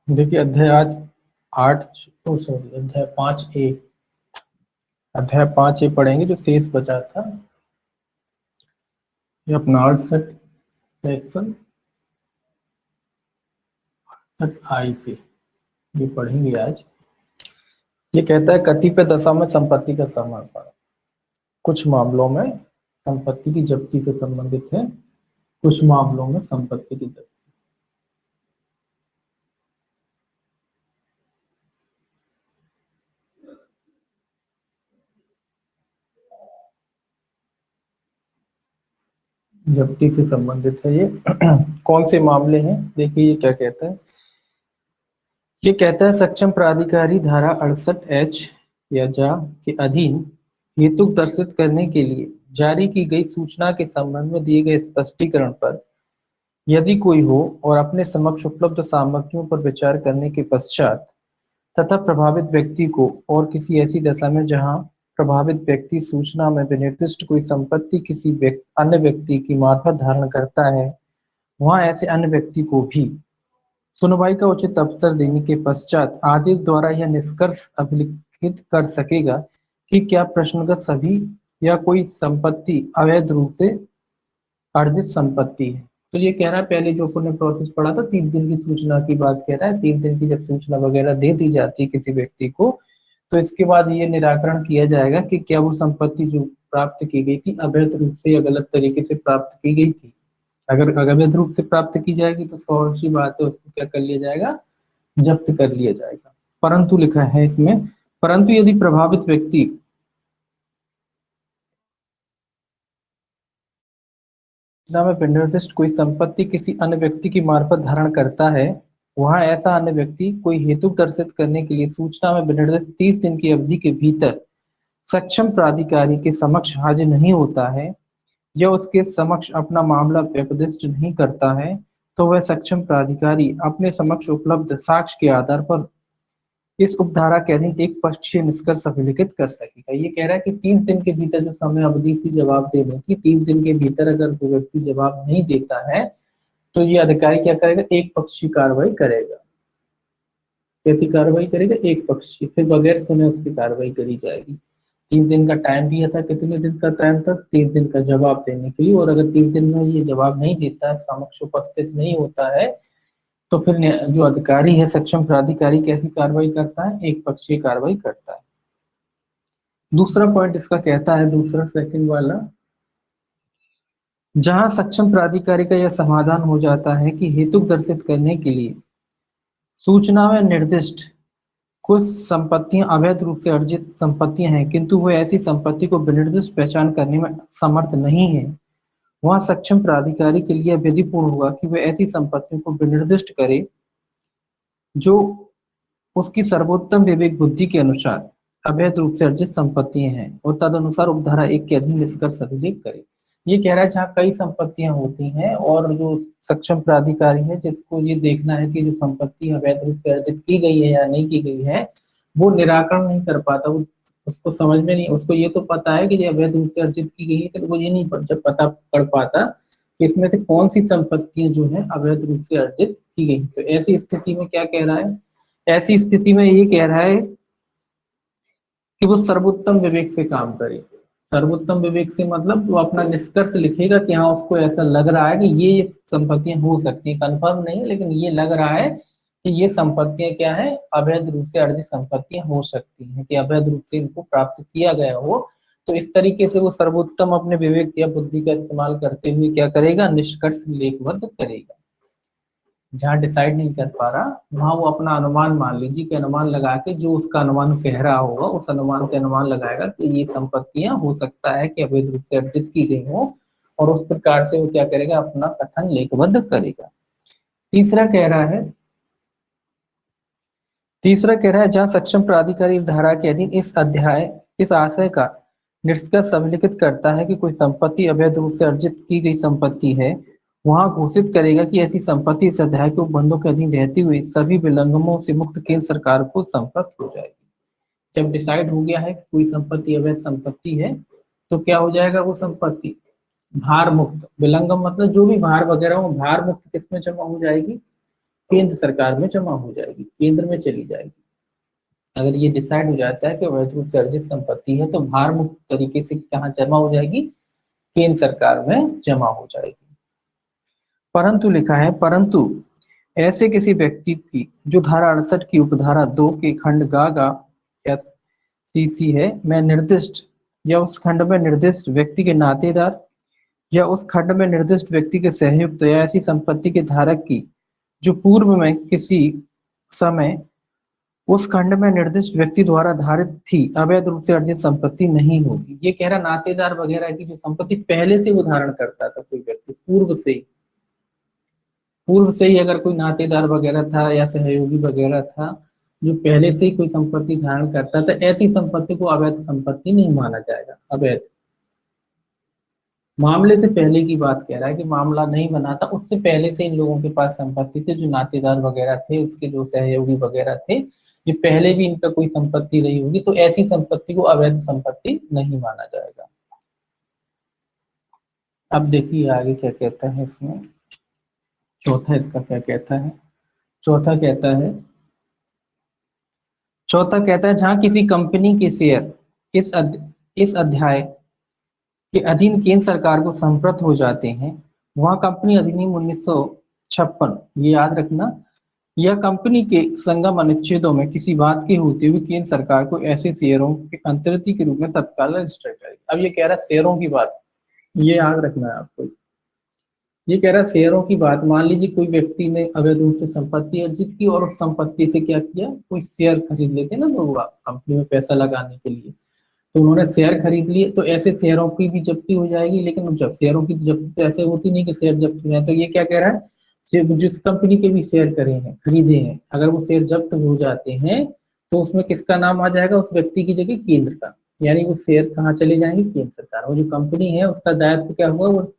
देखिए अध्याय आज 8 सॉरी अध्याय 5A, अध्याय 5A पढ़ेंगे जो शेष बचा था। ये अपना 68 सेक्शन 68I से ये पढ़ेंगे आज। ये कहता है कतिपय दशा में संपत्ति का समर्पण कुछ मामलों में संपत्ति की जब्ती से संबंधित है, कुछ मामलों में संपत्ति की जब्ती। जब्ती से संबंधित है ये। कौन से मामले हैं देखिए, ये क्या कहता है। ये कहता है सक्षम प्राधिकारी धारा 68H या जा के अधीन हेतु दर्शित करने के लिए जारी की गई सूचना के संबंध में दिए गए स्पष्टीकरण पर यदि कोई हो और अपने समक्ष उपलब्ध सामग्रियों पर विचार करने के पश्चात तथा प्रभावित व्यक्ति को और किसी ऐसी दशा में जहां प्रभावित व्यक्ति सूचना में विनिर्दिष्ट कोई संपत्ति किसी अन्य व्यक्ति की मार्फत धारण करता है, वहां ऐसे अन्य व्यक्ति को भी सुनवाई का उचित अवसर देने के पश्चात आदेश द्वारा यह निष्कर्ष अभिलिखित कर सकेगा कि क्या प्रश्नगत सभी या कोई संपत्ति अवैध रूप से अर्जित संपत्ति है। तो ये कह रहा है, पहले जो अपन ने प्रोसेस पढ़ा था 30 दिन की सूचना की बात कह रहा है। 30 दिन की जब सूचना वगैरह दे दी जाती है किसी व्यक्ति को, तो इसके बाद ये निराकरण किया जाएगा कि क्या वो संपत्ति जो प्राप्त की गई थी अवैध रूप से या गलत तरीके से प्राप्त की गई थी। अगर अवैध रूप से प्राप्त की जाएगी तो सौ सी बात है, उसको क्या कर लिया जाएगा, जब्त कर लिया जाएगा। परंतु लिखा है इसमें, परंतु यदि प्रभावित व्यक्ति में विनिर्दिष्ट कोई संपत्ति किसी अन्य व्यक्ति की मार्फत धारण करता है, वहां ऐसा अन्य व्यक्ति कोई हेतु दर्शित करने के लिए सूचना में विनिर्दिष्ट 30 दिन की अवधि के भीतर सक्षम प्राधिकारी के समक्ष हाजिर नहीं होता है या उसके समक्ष अपना मामला व्यपदिष्ट नहीं करता है, तो वह सक्षम प्राधिकारी अपने समक्ष उपलब्ध साक्ष्य के आधार पर इस उपधारा के अधीन एक पक्षीय निष्कर्ष अभिलिखित कर सकेगा। ये कह रहा है कि 30 दिन के भीतर जो समय अवधि थी जवाब देने की, 30 दिन के भीतर अगर वो व्यक्ति जवाब नहीं देता है तो ये अधिकारी क्या करेगा, एक पक्षीय कार्रवाई करेगा। कैसी कार्रवाई करेगा, एक पक्षीय, फिर बगैर सुने उसकी कार्रवाई करी जाएगी। 30 दिन का टाइम दिया था, कितने दिन का टाइम था, 30 दिन का जवाब देने के लिए। और अगर 30 दिन में ये जवाब नहीं देता है, समक्ष उपस्थित नहीं होता है, तो फिर जो अधिकारी है सक्षम प्राधिकारी कैसी कार्रवाई करता है, एक पक्षीय कार्रवाई करता है। दूसरा पॉइंट इसका कहता है, दूसरा सेकंड वाला, जहां सक्षम प्राधिकारी का यह समाधान हो जाता है कि हेतु दर्शित करने के लिए सूचना में निर्दिष्ट कुछ संपत्तियां अवैध रूप से अर्जित संपत्तियां हैं, किंतु वह ऐसी संपत्ति को विनिर्दिष्ट पहचान करने में समर्थ नहीं है, वहां सक्षम प्राधिकारी के लिए विधिपूर्ण होगा कि वह ऐसी संपत्तियों को विनिर्दिष्ट करे जो उसकी सर्वोत्तम विवेक बुद्धि के अनुसार अवैध रूप से अर्जित संपत्तियां हैं और तदनुसार उपधारा 1 के अधीन निष्कर्ष अभिलेख करे। ये कह रहा है जहाँ कई संपत्तियां होती हैं और जो सक्षम प्राधिकारी है जिसको ये देखना है कि जो संपत्ति अवैध रूप से अर्जित की गई है या नहीं की गई है, वो निराकरण नहीं कर पाता। वो उसको समझ में नहीं, उसको ये तो पता है कि ये अवैध रूप से अर्जित की गई है, तो वो ये नहीं जब पता कर पाता कि इसमें से कौन सी संपत्तियां जो है अवैध रूप से अर्जित की गई। तो ऐसी स्थिति में क्या कह रहा है, ऐसी स्थिति में ये कह रहा है कि वो सर्वोत्तम विवेक से काम करे। सर्वोत्तम विवेक से मतलब वो अपना निष्कर्ष लिखेगा कि हाँ उसको ऐसा लग रहा है कि ये संपत्तियां हो सकती हैं, कंफर्म नहीं है लेकिन ये लग रहा है कि ये संपत्तियां क्या है, अवैध रूप से अर्जित संपत्तियां हो सकती हैं, कि अवैध रूप से इनको प्राप्त किया गया हो। तो इस तरीके से वो सर्वोत्तम अपने विवेक या बुद्धि का इस्तेमाल करते हुए क्या करेगा, निष्कर्ष लेखबद्ध करेगा। जहां डिसाइड नहीं कर पा रहा वहां वो अपना अनुमान मान लीजिए कि अनुमान लगा के जो उसका अनुमान कह रहा होगा उस अनुमान से अनुमान लगाएगा कि ये संपत्तियां हो सकता है कि अवैध रूप से अर्जित की गई हो, और उस प्रकार से वो क्या करेगा, अपना कथन लेखबद्ध करेगा। तीसरा कह रहा है, तीसरा कह रहा है जहां सक्षम प्राधिकारी इस धारा के अधीन इस अध्याय इस आशय का निष्कर्ष अभिलिखित करता है कि कोई संपत्ति अवैध रूप से अर्जित की गई संपत्ति है, वहां घोषित करेगा कि ऐसी संपत्ति इस अध्याय के उपबंधों के अधीन रहती हुई सभी विलंगमों से मुक्त केंद्र सरकार को संपत्त हो जाएगी। जब डिसाइड हो गया है कि कोई संपत्ति अवैध संपत्ति है तो क्या हो जाएगा, वो संपत्ति भार मुक्त, विलंगम मतलब जो भी भार वगैरह हो भार मुक्त किसमें जमा हो जाएगी, केंद्र सरकार में जमा हो जाएगी, केंद्र में चली जाएगी। अगर ये डिसाइड हो जाता है कि अवैध रूप से अर्जित संपत्ति है तो भार मुक्त तरीके से कहाँ जमा हो जाएगी, केंद्र सरकार में जमा हो जाएगी। परंतु लिखा है, परंतु ऐसे किसी व्यक्ति की जो धारा 68 की उपधारा 2 के खंड गा एस सी सी है में निर्दिष्ट या उस खंड में निर्दिष्ट व्यक्ति के नातेदार या उस खंड में निर्दिष्ट व्यक्ति के सहयुक्त या ऐसी संपत्ति के धारक की जो पूर्व में किसी समय उस खंड में निर्दिष्ट व्यक्ति द्वारा धारित थी अवैध रूप से अर्जित संपत्ति नहीं होगी। ये कह रहा नातेदार वगैरह की जो संपत्ति पहले से वो धारण करता था कोई व्यक्ति, पूर्व से ही अगर कोई नातेदार वगैरह था या सहयोगी वगैरह था जो पहले से ही कोई संपत्ति धारण करता था, ऐसी संपत्ति को अवैध संपत्ति नहीं माना जाएगा। अवैध मामले से पहले की बात कह रहा है कि मामला नहीं बना था, उससे पहले से इन लोगों के पास संपत्ति थे, जो नातेदार वगैरह थे, उसके जो सहयोगी वगैरह थे, ये पहले भी इनका कोई संपत्ति रही होगी, तो ऐसी संपत्ति को अवैध संपत्ति नहीं माना जाएगा। अब देखिए आगे क्या कहता है इसमें, चौथा इसका क्या कहता है। चौथा कहता है जहां किसी कंपनी के शेयर इस अध्याय के अधीन केंद्र सरकार को संप्रत हो जाते हैं, वहां कंपनी अधिनियम 1956, ये याद रखना, यह कंपनी के संगम अनुच्छेदों में किसी बात के होते हुए केंद्र सरकार को ऐसे शेयरों के अंतर्गत के रूप में तत्काल रजिस्टर करेगी। अब ये कह रहा है शेयरों की बात, ये याद रखना है आपको। ये कह रहा है शेयरों की बात, मान लीजिए कोई व्यक्ति ने अवैध रूप से संपत्ति अर्जित की और उस संपत्ति से क्या किया, कोई शेयर खरीद लेते ना लोग कंपनी में पैसा लगाने के लिए, तो उन्होंने शेयर खरीद लिए, तो ऐसे शेयरों की भी जब्ती हो जाएगी। लेकिन जब शेयरों की जब्ती तो ऐसे होती नहीं कि शेयर जब्त हो जाए, तो ये क्या कह रहा है, जिस कंपनी के भी शेयर करे हैं, खरीदे हैं, अगर वो शेयर जब्त हो जाते हैं तो उसमें किसका नाम आ जाएगा, उस व्यक्ति की जगह केंद्र का, यानी वो शेयर कहाँ चले जाएंगे, केंद्र सरकार। वो जो कंपनी है उसका दायित्व क्या हुआ, वो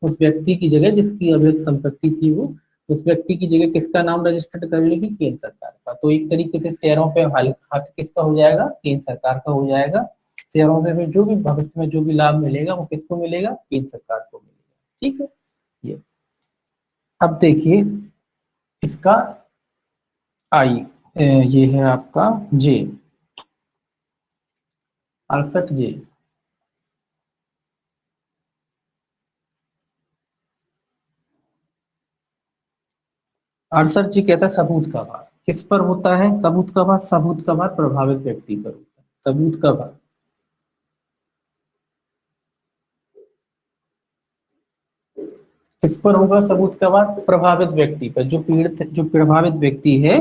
उस व्यक्ति की जगह जिसकी अवैध संपत्ति थी वो उस व्यक्ति की जगह किसका नाम रजिस्टर्ड कर लेगी, केंद्र सरकार का। तो एक तरीके से शेयरों पे हक किसका हो जाएगा, केंद्र सरकार का हो जाएगा। शेयरों से जो भी भविष्य में जो भी लाभ मिलेगा वो किसको मिलेगा, केंद्र सरकार को मिलेगा। ठीक है, ये अब देखिए इसका आई, ये है आपका जे 68 जे। 68 जी कहता है सबूत का भार किस पर होता है, सबूत का भार प्रभावित व्यक्ति पर होता है। सबूत का भार किस पर होगा, सबूत का भार प्रभावित व्यक्ति पर, जो पीड़ित, जो प्रभावित व्यक्ति है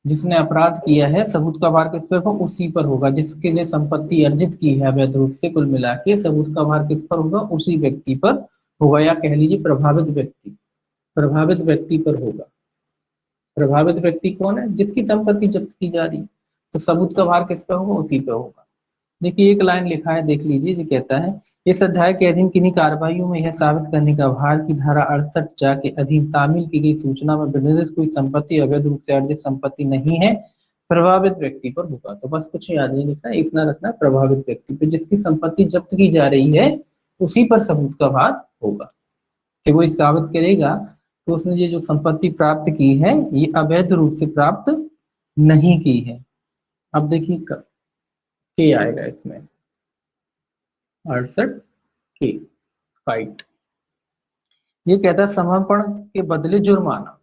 जिसने अपराध किया है, सबूत का भार किस पर होगा, उसी पर होगा जिसके लिए संपत्ति अर्जित की है अवैध रूप से। कुल मिला के सबूत का भार किस पर होगा, उसी व्यक्ति पर होगा, या कह लीजिए प्रभावित व्यक्ति पर होगा। प्रभावित व्यक्ति कौन है, जिसकी संपत्ति जब्त की जा रही, तो सबूत का भार किस पर होगा, उसी पर होगा। देखिए एक लाइन लिखा है, देख लीजिए, जो कहता है इस अध्याय के अधीन किन्हीं कार्रवाइयों में यह साबित करने का भार की धारा 68 जा के अधीन तामील की गई सूचना में विनिर्दिष्ट कोई संपत्ति अवैध रूप से अर्जित संपत्ति नहीं है, प्रभावित व्यक्ति पर होगा। तो बस कुछ याद नहीं लिखना, इतना रखना, प्रभावित व्यक्ति पर, जिसकी संपत्ति जब्त की जा रही है उसी पर सबूत का भार होगा, कि वो साबित करेगा तो उसने ये जो संपत्ति प्राप्त की है ये अवैध रूप से प्राप्त नहीं की है। अब देखिए के आएगा इसमें 68 के फाइट। ये कहता है समर्पण के बदले जुर्माना,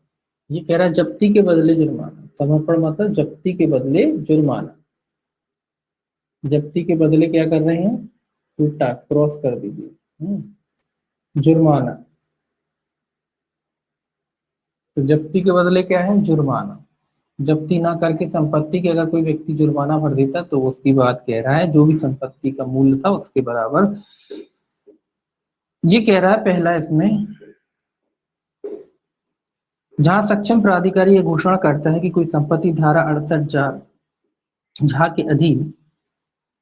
ये कह रहा है जब्ती के बदले जुर्माना। समर्पण मतलब जब्ती के बदले जुर्माना, जब्ती के बदले क्या कर रहे हैं, उल्टा क्रॉस कर दीजिए, जुर्माना। तो जब्ती के बदले क्या है, जुर्माना। जब्ती ना करके संपत्ति के अगर कोई व्यक्ति जुर्माना भर देता तो उसकी बात कह रहा है, जो भी संपत्ति का मूल्य था उसके बराबर। ये कह रहा है पहला इसमें, जहां सक्षम प्राधिकारी यह घोषणा करता है कि कोई संपत्ति धारा 68 जहां के अधीन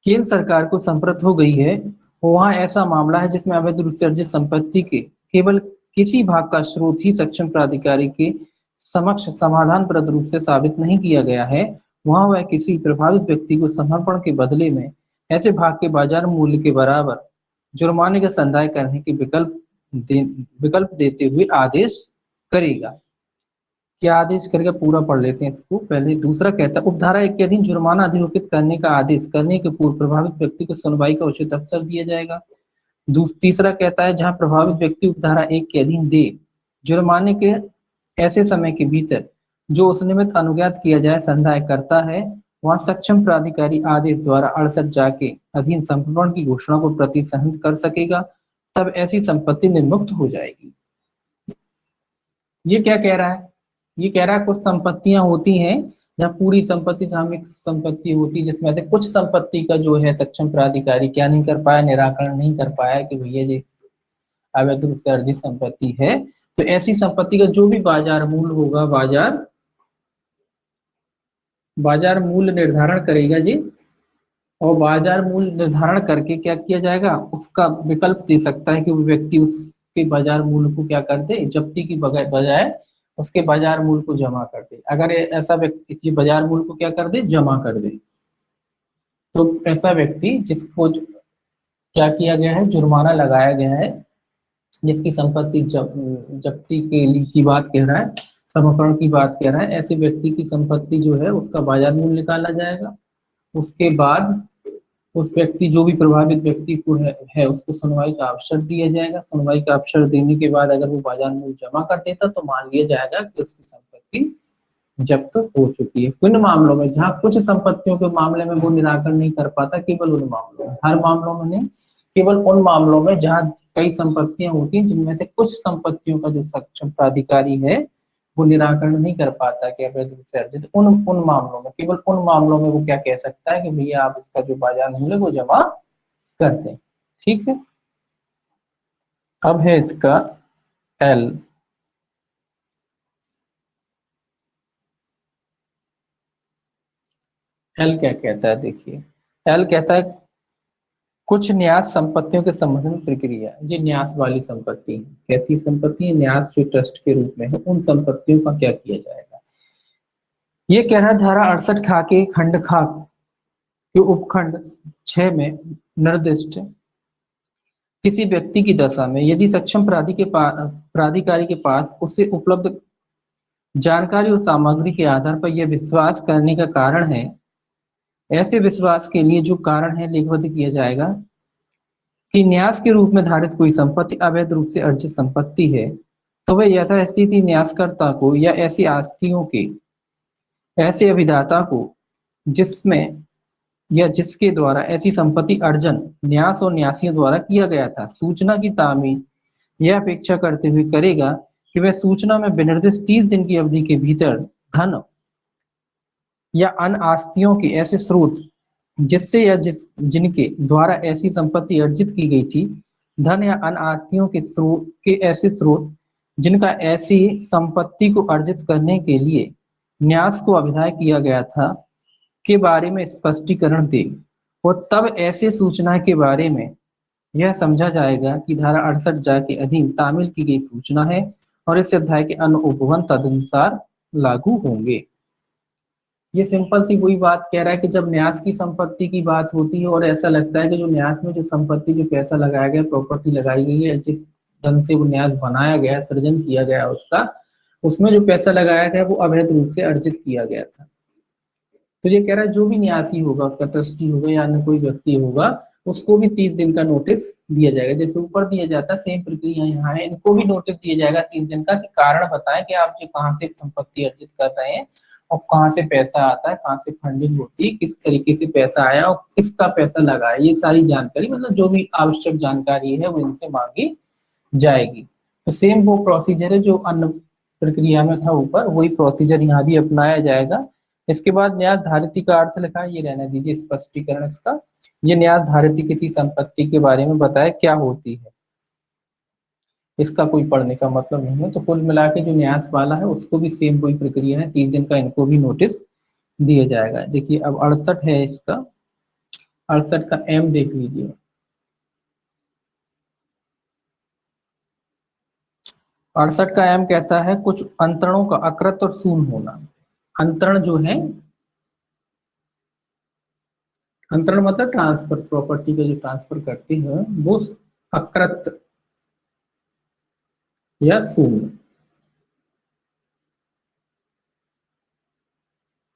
केंद्र सरकार को संप्रत हो गई है, वहां ऐसा मामला है जिसमें अवैध रूप से अर्जित संपत्ति के केवल किसी भाग का स्रोत ही सक्षम प्राधिकारी के समक्ष समाधानप्रद रूप से साबित नहीं किया गया है, वहां वह किसी प्रभावित व्यक्ति को समर्पण के बदले में ऐसे भाग के बाजार मूल्य के बराबर जुर्माने का संदाय करने के विकल्प देते हुए आदेश करेगा। क्या आदेश करेगा, पूरा पढ़ लेते हैं इसको पहले। दूसरा कहता है उपधारा 1 के अधीन जुर्माना अधिरोपित करने का आदेश करने के पूर्व प्रभावित व्यक्ति को सुनवाई का उचित अवसर दिया जाएगा। तीसरा कहता है जहां प्रभावित व्यक्ति उपधारा 1 के अधीन दे जुर्माने के ऐसे समय के भीतर जो उस निमित्त अनुज्ञात किया जाए संदाय करता है, वहां सक्षम प्राधिकारी आदेश द्वारा 68 जा के अधीन संप्रमण की घोषणा को प्रतिसंहत कर सकेगा, तब ऐसी संपत्ति निर्मुक्त हो जाएगी। ये क्या कह रहा है? ये कह रहा है कुछ संपत्तियां होती हैं जहाँ पूरी संपत्ति, जहां मिक्स संपत्ति होती है जिसमें से कुछ संपत्ति का जो है सक्षम प्राधिकारी क्या नहीं कर पाया, निराकरण नहीं कर पाया कि भैया ये अवैध रूप से अर्जित संपत्ति है, तो ऐसी संपत्ति का जो भी बाजार मूल्य होगा, बाजार मूल्य निर्धारण करेगा जी, और बाजार मूल्य निर्धारण करके क्या किया जाएगा, उसका विकल्प दे सकता है कि वो व्यक्ति उसके बाजार मूल्य को क्या कर दे, जब्ती की बजाय उसके बाजार मूल्य को जमा कर दे। अगर ऐसा व्यक्ति बाजार मूल्य को क्या कर दे, जमा कर दे, तो ऐसा व्यक्ति जिसको क्या किया गया है, जुर्माना लगाया गया है, जिसकी संपत्ति जब्ती के लिए की बात कह रहा है, समर्पण की बात कह रहा है, ऐसे व्यक्ति की संपत्ति जो है उसका बाजार मूल्य निकाला जाएगा। उसके बाद उस व्यक्ति, जो भी प्रभावित व्यक्ति को है उसको सुनवाई का अवसर दिया जाएगा। सुनवाई का अवसर देने के बाद अगर वो बाजार मूल्य जमा कर देता तो मान लिया जाएगा कि उसकी संपत्ति जब्त हो चुकी है। उन मामलों में जहां कुछ संपत्तियों के मामले में वो निराकरण नहीं कर पाता, केवल उन मामलों में, हर मामलों में नहीं, केवल उन मामलों में जहां कई संपत्तियां होती हैं जिनमें से कुछ संपत्तियों का जो सक्षम प्राधिकारी है वो निराकरण नहीं कर पाता कि अवैध रूप से अर्जित, उन उन मामलों में, केवल उन मामलों में वो क्या कह सकता है कि भैया आप इसका जो बाजार मूल्य है वो जमा कर दें। ठीक है, अब है इसका एल। एल क्या कहता है, देखिए एल कहता है कुछ न्यास संपत्तियों के संबंध में प्रक्रिया। ये न्यास वाली संपत्ति है, कैसी संपत्ति है, न्यास जो ट्रस्ट के रूप में है, उन संपत्तियों का क्या किया जाएगा। ये कह रहा है धारा 68 खा के खंड खा के उपखंड 6 में निर्दिष्ट किसी व्यक्ति की दशा में यदि सक्षम प्राधिकारी के पास उससे उपलब्ध जानकारी और सामग्री के आधार पर यह विश्वास करने का कारण है, ऐसे विश्वास के लिए जो कारण है लिखित किया जाएगा कि न्यास के रूप में धारित कोई संपत्ति अवैध रूप से अर्जित संपत्ति है, तो वह यथास्थिति न्यासकर्ता को या ऐसी आस्तियों के ऐसे अभिदाता को जिसमें या जिसके द्वारा ऐसी संपत्ति अर्जन न्यास और न्यासियों द्वारा किया गया था, सूचना की तामील यह अपेक्षा करते हुए करेगा कि वह सूचना में विनिर्दिष्ट 30 दिन की अवधि के भीतर धन या अन्य आस्तियों के ऐसे स्रोत जिससे या जिनके द्वारा ऐसी संपत्ति अर्जित की गई थी, धन या अन्य आस्तियों के ऐसे स्रोत जिनका ऐसी संपत्ति को अर्जित करने के लिए न्यास को अभिधाय किया गया था के बारे में स्पष्टीकरण दे, और तब ऐसे सूचना के बारे में यह समझा जाएगा कि धारा 68 जा के अधीन तामील की गई सूचना है और इस अध्याय के अन्य उपबंध तदनुसार लागू होंगे। ये सिंपल सी वही बात कह रहा है कि जब न्यास की संपत्ति की बात होती है और ऐसा लगता है कि जो न्यास में जो संपत्ति, जो पैसा लगाया गया, प्रॉपर्टी लगाई गई है, जिस धन से वो न्यास बनाया गया, सृजन किया गया उसका, उसमें जो पैसा लगाया गया वो अवैध रूप से अर्जित किया गया था। तो ये कह रहा है जो भी न्यासी होगा, उसका ट्रस्टी होगा या अन्य कोई व्यक्ति होगा, उसको भी 30 दिन का नोटिस दिया जाएगा। जैसे ऊपर दिया जाता है सेम प्रक्रिया यहाँ है, इनको भी नोटिस दिया जाएगा 30 दिन का कि कारण बताएं कि आप जो कहाँ से संपत्ति अर्जित कर रहे हैं और कहाँ से पैसा आता है, कहाँ से फंडिंग होती है, किस तरीके से पैसा आया और किसका पैसा लगा है, ये सारी जानकारी, मतलब जो भी आवश्यक जानकारी है वो इनसे मांगी जाएगी। तो सेम वो प्रोसीजर है जो अन्य प्रक्रिया में था ऊपर, वही प्रोसीजर यहाँ भी अपनाया जाएगा। इसके बाद न्यास धारिती का अर्थ लिखा है, ये रहने दीजिए स्पष्टीकरण इसका। ये न्यास धारिती किसी संपत्ति के बारे में बताए क्या होती है, इसका कोई पढ़ने का मतलब नहीं है। तो कुल मिला के जो न्यास वाला है उसको भी सेम वही प्रक्रिया है, 30 दिन का इनको भी नोटिस दिया जाएगा। देखिए अब 68 है इसका, 68 का एम देख लीजिए। 68 का एम कहता है कुछ अंतरणों का अकृत और शून्य होना। अंतरण जो है, अंतरण मतलब ट्रांसफर, प्रॉपर्टी का जो ट्रांसफर करते हैं वो अकृत या शून्य।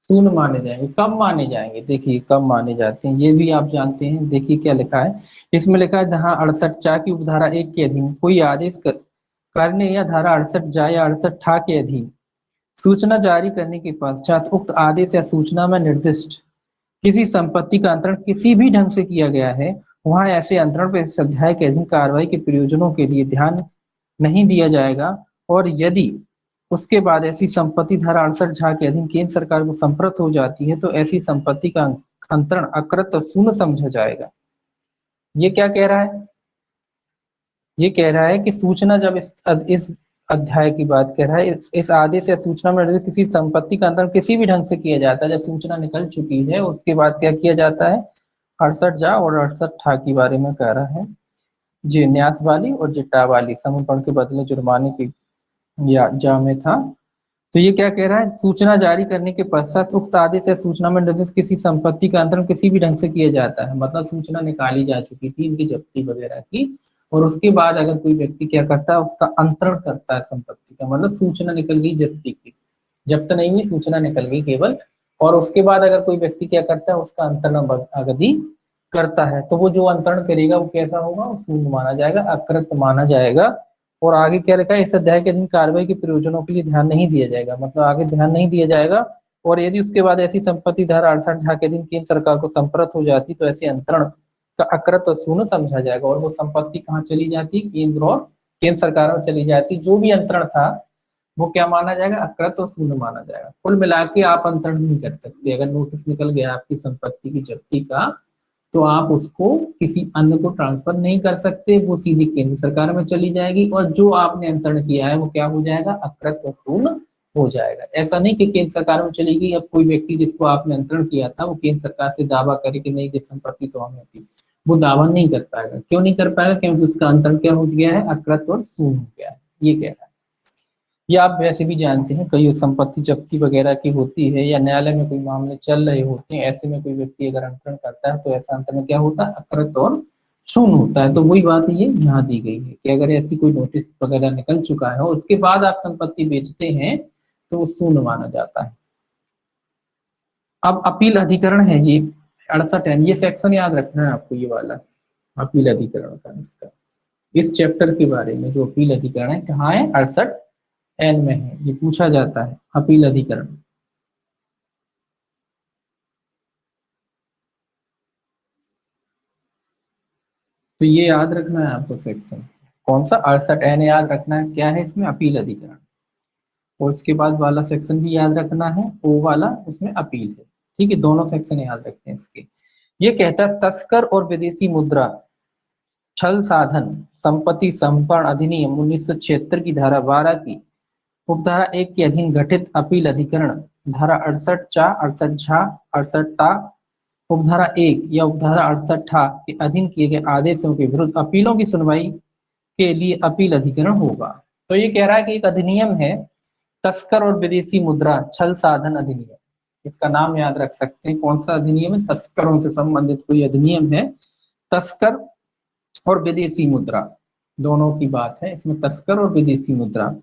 शून्य माने जाएंगे। कब माने जाएंगे, देखिए कब माने जाते हैं ये भी आप जानते हैं। देखिए क्या लिखा है इसमें, लिखा है जहां 68 की उपधारा 1 के अधीन कोई आदेश करने या धारा 68 या 68 के अधीन सूचना जारी करने के पश्चात उक्त आदेश या सूचना में निर्दिष्ट किसी संपत्ति का अंतरण किसी भी ढंग से किया गया है, वहां ऐसे अंतरण पर इस अध्याय के अधीन कार्रवाई के प्रयोजनों के लिए ध्यान नहीं दिया जाएगा। और यदि उसके बाद ऐसी संपत्ति धारा 68 झा के अधीन केंद्र सरकार को संप्रत हो जाती है तो ऐसी संपत्ति का अंतरण अकृत और शून्य समझा जाएगा। ये क्या कह रहा है, ये कह रहा है कि सूचना जब इस अध्याय की बात कर रहा है, इस आदेश या सूचना में किसी संपत्ति का अंतरण किसी भी ढंग से किया जाता है, जब सूचना निकल चुकी है उसके बाद क्या किया जाता है, 68 जा और 68 ठा के बारे में कह रहा है, जी न्यास वाली और जिट्टा वाली समर्पण के बदले जुर्माने की या जा में था। तो ये क्या कह रहा है, सूचना जारी करने के पश्चात उक्त आदेश या सूचना में निर्दिष्ट किसी संपत्ति का अंतरण किसी भी ढंग से किया जाता है, मतलब सूचना निकाली जा चुकी थी इनकी जब्ती वगैरह की, और उसके बाद अगर कोई व्यक्ति क्या करता है उसका अंतरण करता है संपत्ति का, मतलब सूचना निकल गई जब्ती की, जब्त नहीं हुई सूचना निकल गई केवल, और उसके बाद अगर कोई व्यक्ति क्या करता है उसका अंतरण अवधि करता है, तो वो जो अंतरण करेगा वो कैसा होगा, वो शून्य माना जाएगा, अकृत माना जाएगा। और आगे क्या लिखा है, इस अध्याय के अधीन कार्रवाई के प्रयोजनों के लिए ध्यान नहीं दिया जाएगा, मतलब आगे ध्यान नहीं दिया जाएगा। और यदि उसके बाद ऐसी संपत्ति धारा 68 झा के अधीन केंद्र सरकार को संप्रत हो जाती तो ऐसे अंतरण का अकृत और शून्य समझा जाएगा, और वो संपत्ति कहाँ चली जाती, केंद्र सरकार में चली जाती, जो भी अंतरण था वो क्या माना जाएगा, अकृत और शून्य माना जाएगा। कुल मिला के आप अंतरण नहीं कर सकते, अगर नोटिस निकल गया आपकी संपत्ति की जब्ती का तो आप उसको किसी अन्य को ट्रांसफर नहीं कर सकते, वो सीधी केंद्र सरकार में चली जाएगी, और जो आपने अंतरण किया है वो क्या हो जाएगा, अकृत और शून्य हो जाएगा। ऐसा नहीं कि केंद्र सरकार में चली गई, अब कोई व्यक्ति जिसको आपने अंतरण किया था वो केंद्र सरकार से दावा करे कि नहीं ये संपत्ति तो हमें थी, वो दावा नहीं कर पाएगा। क्यों नहीं कर पाएगा, क्योंकि उसका अंतरण क्या हो गया है, अकृत और शून्य हो गया है, ये कह रहा है। ये आप वैसे भी जानते हैं, कई संपत्ति जब्ती वगैरह की होती है या न्यायालय में कोई मामले चल रहे होते हैं, ऐसे में कोई व्यक्ति अगर अंतरण करता है तो ऐसा अंतरण क्या होता है, अकृत और शून्य होता है। तो वही बात ये यहाँ दी गई है कि अगर ऐसी कोई नोटिस वगैरह निकल चुका है और उसके बाद आप संपत्ति बेचते हैं तो वो शून्य माना जाता है। अब अपील अधिकरण है जी 68 है, ये सेक्शन याद रखना है आपको, ये वाला अपील अधिकरण का, इसका इस चैप्टर के बारे में जो अपील अधिकरण है कहाँ है, 68 एन में है, ये पूछा जाता है अपील अधिकरण। तो ये याद रखना है आपको सेक्शन, कौन सा, 68 एन याद रखना है, क्या है इसमें, अपील अधिकरण। और इसके बाद वाला सेक्शन भी याद रखना है, वो वाला उसमें अपील है, ठीक है, दोनों सेक्शन याद रखते हैं इसके। ये कहता है तस्कर और विदेशी मुद्रा छल साधन संपत्ति संपर्ण अधिनियम 1976 की धारा 12 की उपधारा 1 के अधीन गठित अपील अधिकरण धारा 68 चा 68 झा 68 टा उपधारा 1 या उपधारा 68 ठा के अधीन किए गए आदेशों के विरुद्ध अपीलों की सुनवाई के लिए अपील अधिकरण होगा। तो ये कह रहा है कि एक अधिनियम है तस्कर और विदेशी मुद्रा छल साधन अधिनियम, इसका नाम याद रख सकते हैं, कौन सा अधिनियम है, तस्करों से संबंधित कोई अधिनियम है। तस्कर और विदेशी मुद्रा दोनों की बात है इसमें, तस्कर और विदेशी मुद्रा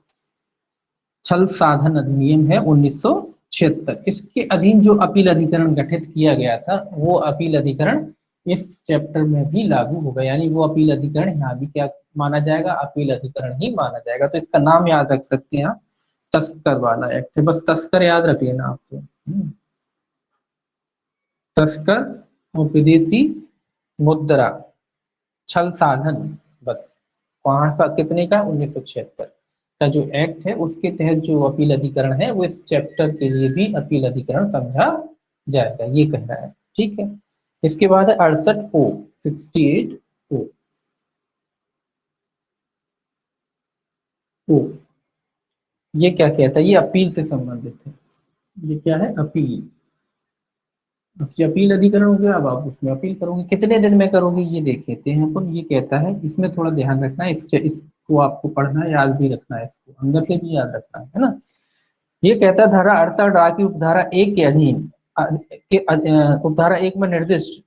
छल साधन अधिनियम है 1976, इसके अधीन जो अपील अधिकरण गठित किया गया था वो अपील अधिकरण इस चैप्टर में भी लागू होगा, यानी वो अपील अधिकरण यहाँ भी क्या माना जाएगा, अपील अधिकरण ही माना जाएगा। तो इसका नाम याद रख सकते हैं आप, तस्कर वाला एक्ट है, बस तस्कर याद रख लेना आपको। तस्कर और विदेशी मुद्रा छल साधन, बस वहां का कितने का, 1976 का जो एक्ट है उसके तहत जो अपील अधिकरण है वो इस चैप्टर के लिए भी अपील अधिकरण समझा जाएगा, ये कह रहा है, ठीक है। इसके बाद है 68 ओ 68 ओ ओ, ये क्या कहता है, ये अपील से संबंधित है, ये क्या है, अपील। ये अपील अधिकरण हो गया, अब आप उसमें अपील करोगे, कितने दिन में करोगे ये देख लेते हैं अपन। ये कहता है इसमें थोड़ा ध्यान रखना है, इसको आपको पढ़ना है, याद भी रखना है, इसको अंदर से भी याद रखना है ना। ये कहता है धारा 68 आ की उपधारा 1 के अधीन उपधारा 1 में निर्दिष्ट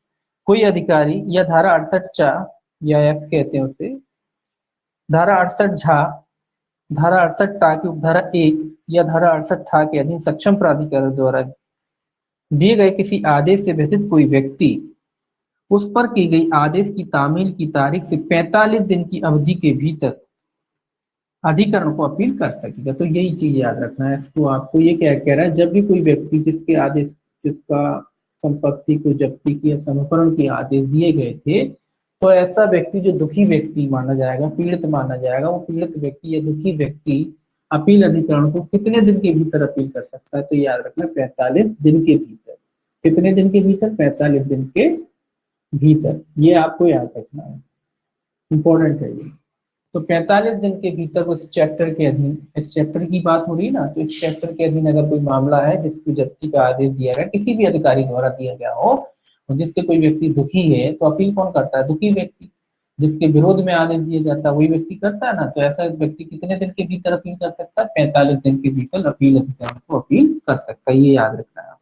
कोई अधिकारी या धारा 68 चा या एफ कहते हैं उसे, धारा 68 झा धारा 68 टा की उपधारा 1 या धारा 68 ठा के अधीन सक्षम प्राधिकरण द्वारा दिए गए किसी आदेश से व्यथित कोई व्यक्ति उस पर की गई आदेश की तामील की तारीख से 45 दिन की अवधि के भीतर अधिकरण को अपील कर सकेगा। तो यही चीज याद रखना है इसको। आपको ये क्या कह रहा है, जब भी कोई व्यक्ति जिसके आदेश, जिसका संपत्ति को जब्ती की या समर्पण के आदेश दिए गए थे, तो ऐसा व्यक्ति जो दुखी व्यक्ति माना जाएगा, पीड़ित माना जाएगा, वो पीड़ित व्यक्ति या दुखी व्यक्ति अपील अधिकरण को कितने दिन के भीतर अपील कर सकता है? तो याद रखना 45 दिन के भीतर। कितने दिन के भीतर? 45 दिन के भीतर। ये आपको याद रखना है, इंपॉर्टेंट है ये। तो 45 दिन के भीतर उस चैप्टर के अधीन, इस चैप्टर की बात हो रही है ना, तो इस चैप्टर के अधीन अगर कोई मामला है जिसकी जब्ती का आदेश दिया गया, किसी भी अधिकारी द्वारा दिया गया हो, और जिससे कोई व्यक्ति दुखी है, तो अपील कौन करता है? दुखी व्यक्ति। जिसके विरोध में आदेश दिया जाता है वही व्यक्ति करता है ना। तो ऐसा व्यक्ति कितने दिन के भीतर अपील कर सकता है? 45 दिन के भीतर अपील अधिकारी को अपील कर सकता है। ये याद रखना है।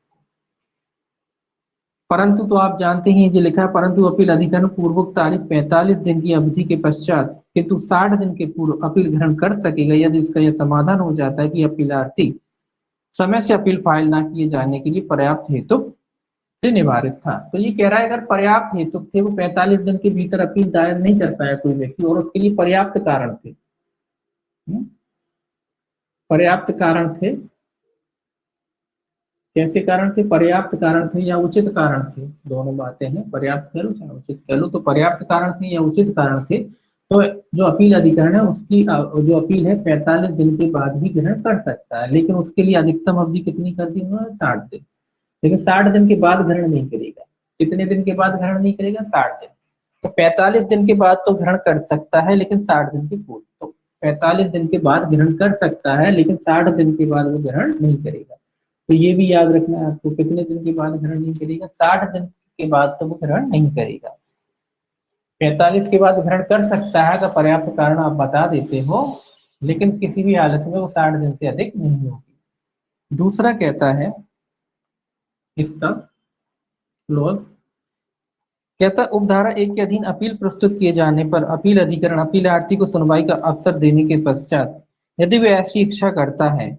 परंतु तो आप जानते हैं जो लिखा है, परंतु अपील अधिकरण पूर्वोक्त तारीख 45 दिन की अवधि के पश्चात किंतु 60 दिन के पूर्व अपील ग्रहण कर सकेगा यदि इसका यह समाधान हो जाता है कि अपीलार्थी समय से अपील फाइल न किए जाने के लिए पर्याप्त हेतु से निवारित था। तो ये कह रहा है अगर पर्याप्त हेतु थे, वो 45 दिन के भीतर अपील दायर नहीं कर पाया कोई व्यक्ति और उसके लिए पर्याप्त कारण थे, पर्याप्त कारण थे। कैसे कारण थे? पर्याप्त कारण थे या उचित कारण थे, दोनों बातें हैं। पर्याप्त कह लो चाहे उचित कह लो, तो पर्याप्त कारण थे या उचित कारण थे, तो जो अपील अधिकरण है उसकी जो अपील है 45 दिन के बाद भी ग्रहण कर सकता है, लेकिन उसके लिए अधिकतम अवधि कितनी कर दी उन्होंने? 60 दिन। लेकिन 60 दिन के बाद ग्रहण नहीं करेगा। कितने दिन के बाद ग्रहण नहीं करेगा? 60 दिन। तो 45 दिन के बाद तो ग्रहण कर सकता है, लेकिन 60 दिन के पूर्व। तो 45 दिन के बाद ग्रहण कर सकता है, लेकिन 60 दिन के बाद वो ग्रहण नहीं करेगा। तो ये भी याद रखना है आपको, कितने दिन के बाद ग्रहण नहीं करेगा? 60 दिन के बाद तो वो ग्रहण नहीं करेगा। 45 के बाद ग्रहण कर सकता है अगर पर्याप्त कारण आप बता देते हो, लेकिन किसी भी हालत में वो 60 दिन से अधिक नहीं होगी। दूसरा कहता है इसका क्लोज, कहता है उपधारा 1 के अधीन अपील प्रस्तुत किए जाने पर अपील अधिकरण अपीलार्थी को सुनवाई का अवसर देने के पश्चात यदि वह ऐसी इच्छा करता है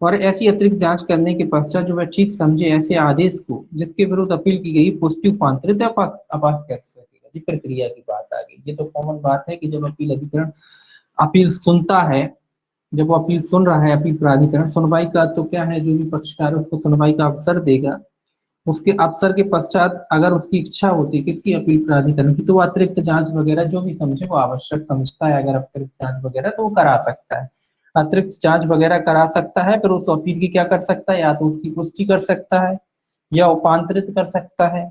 और ऐसी अतिरिक्त जांच करने के पश्चात जो वह ठीक समझे ऐसे आदेश को जिसके विरुद्ध अपील की गई पुष्टि उपांतरित या अपास्त कर सकेगा। ये प्रक्रिया की बात आ गई। ये तो कॉमन बात है कि जब अपील अधिकरण अपील सुनता है, जब वो अपील सुन रहा है, अपील प्राधिकरण सुनवाई का, तो क्या है, जो भी पक्षकार है उसको सुनवाई का अवसर देगा। उसके अवसर के पश्चात अगर उसकी इच्छा होती है किसकी? अपील प्राधिकरण की, तो वो अतिरिक्त जांच वगैरह जो भी समझे वो आवश्यक समझता है, अगर अतिरिक्त जांच वगैरह तो वो करा सकता है। अतिरिक्त जांच वगैरह करा सकता है, फिर उस अपील की क्या कर सकता है? या तो उसकी पुष्टि कर सकता है या उपांतरित कर सकता है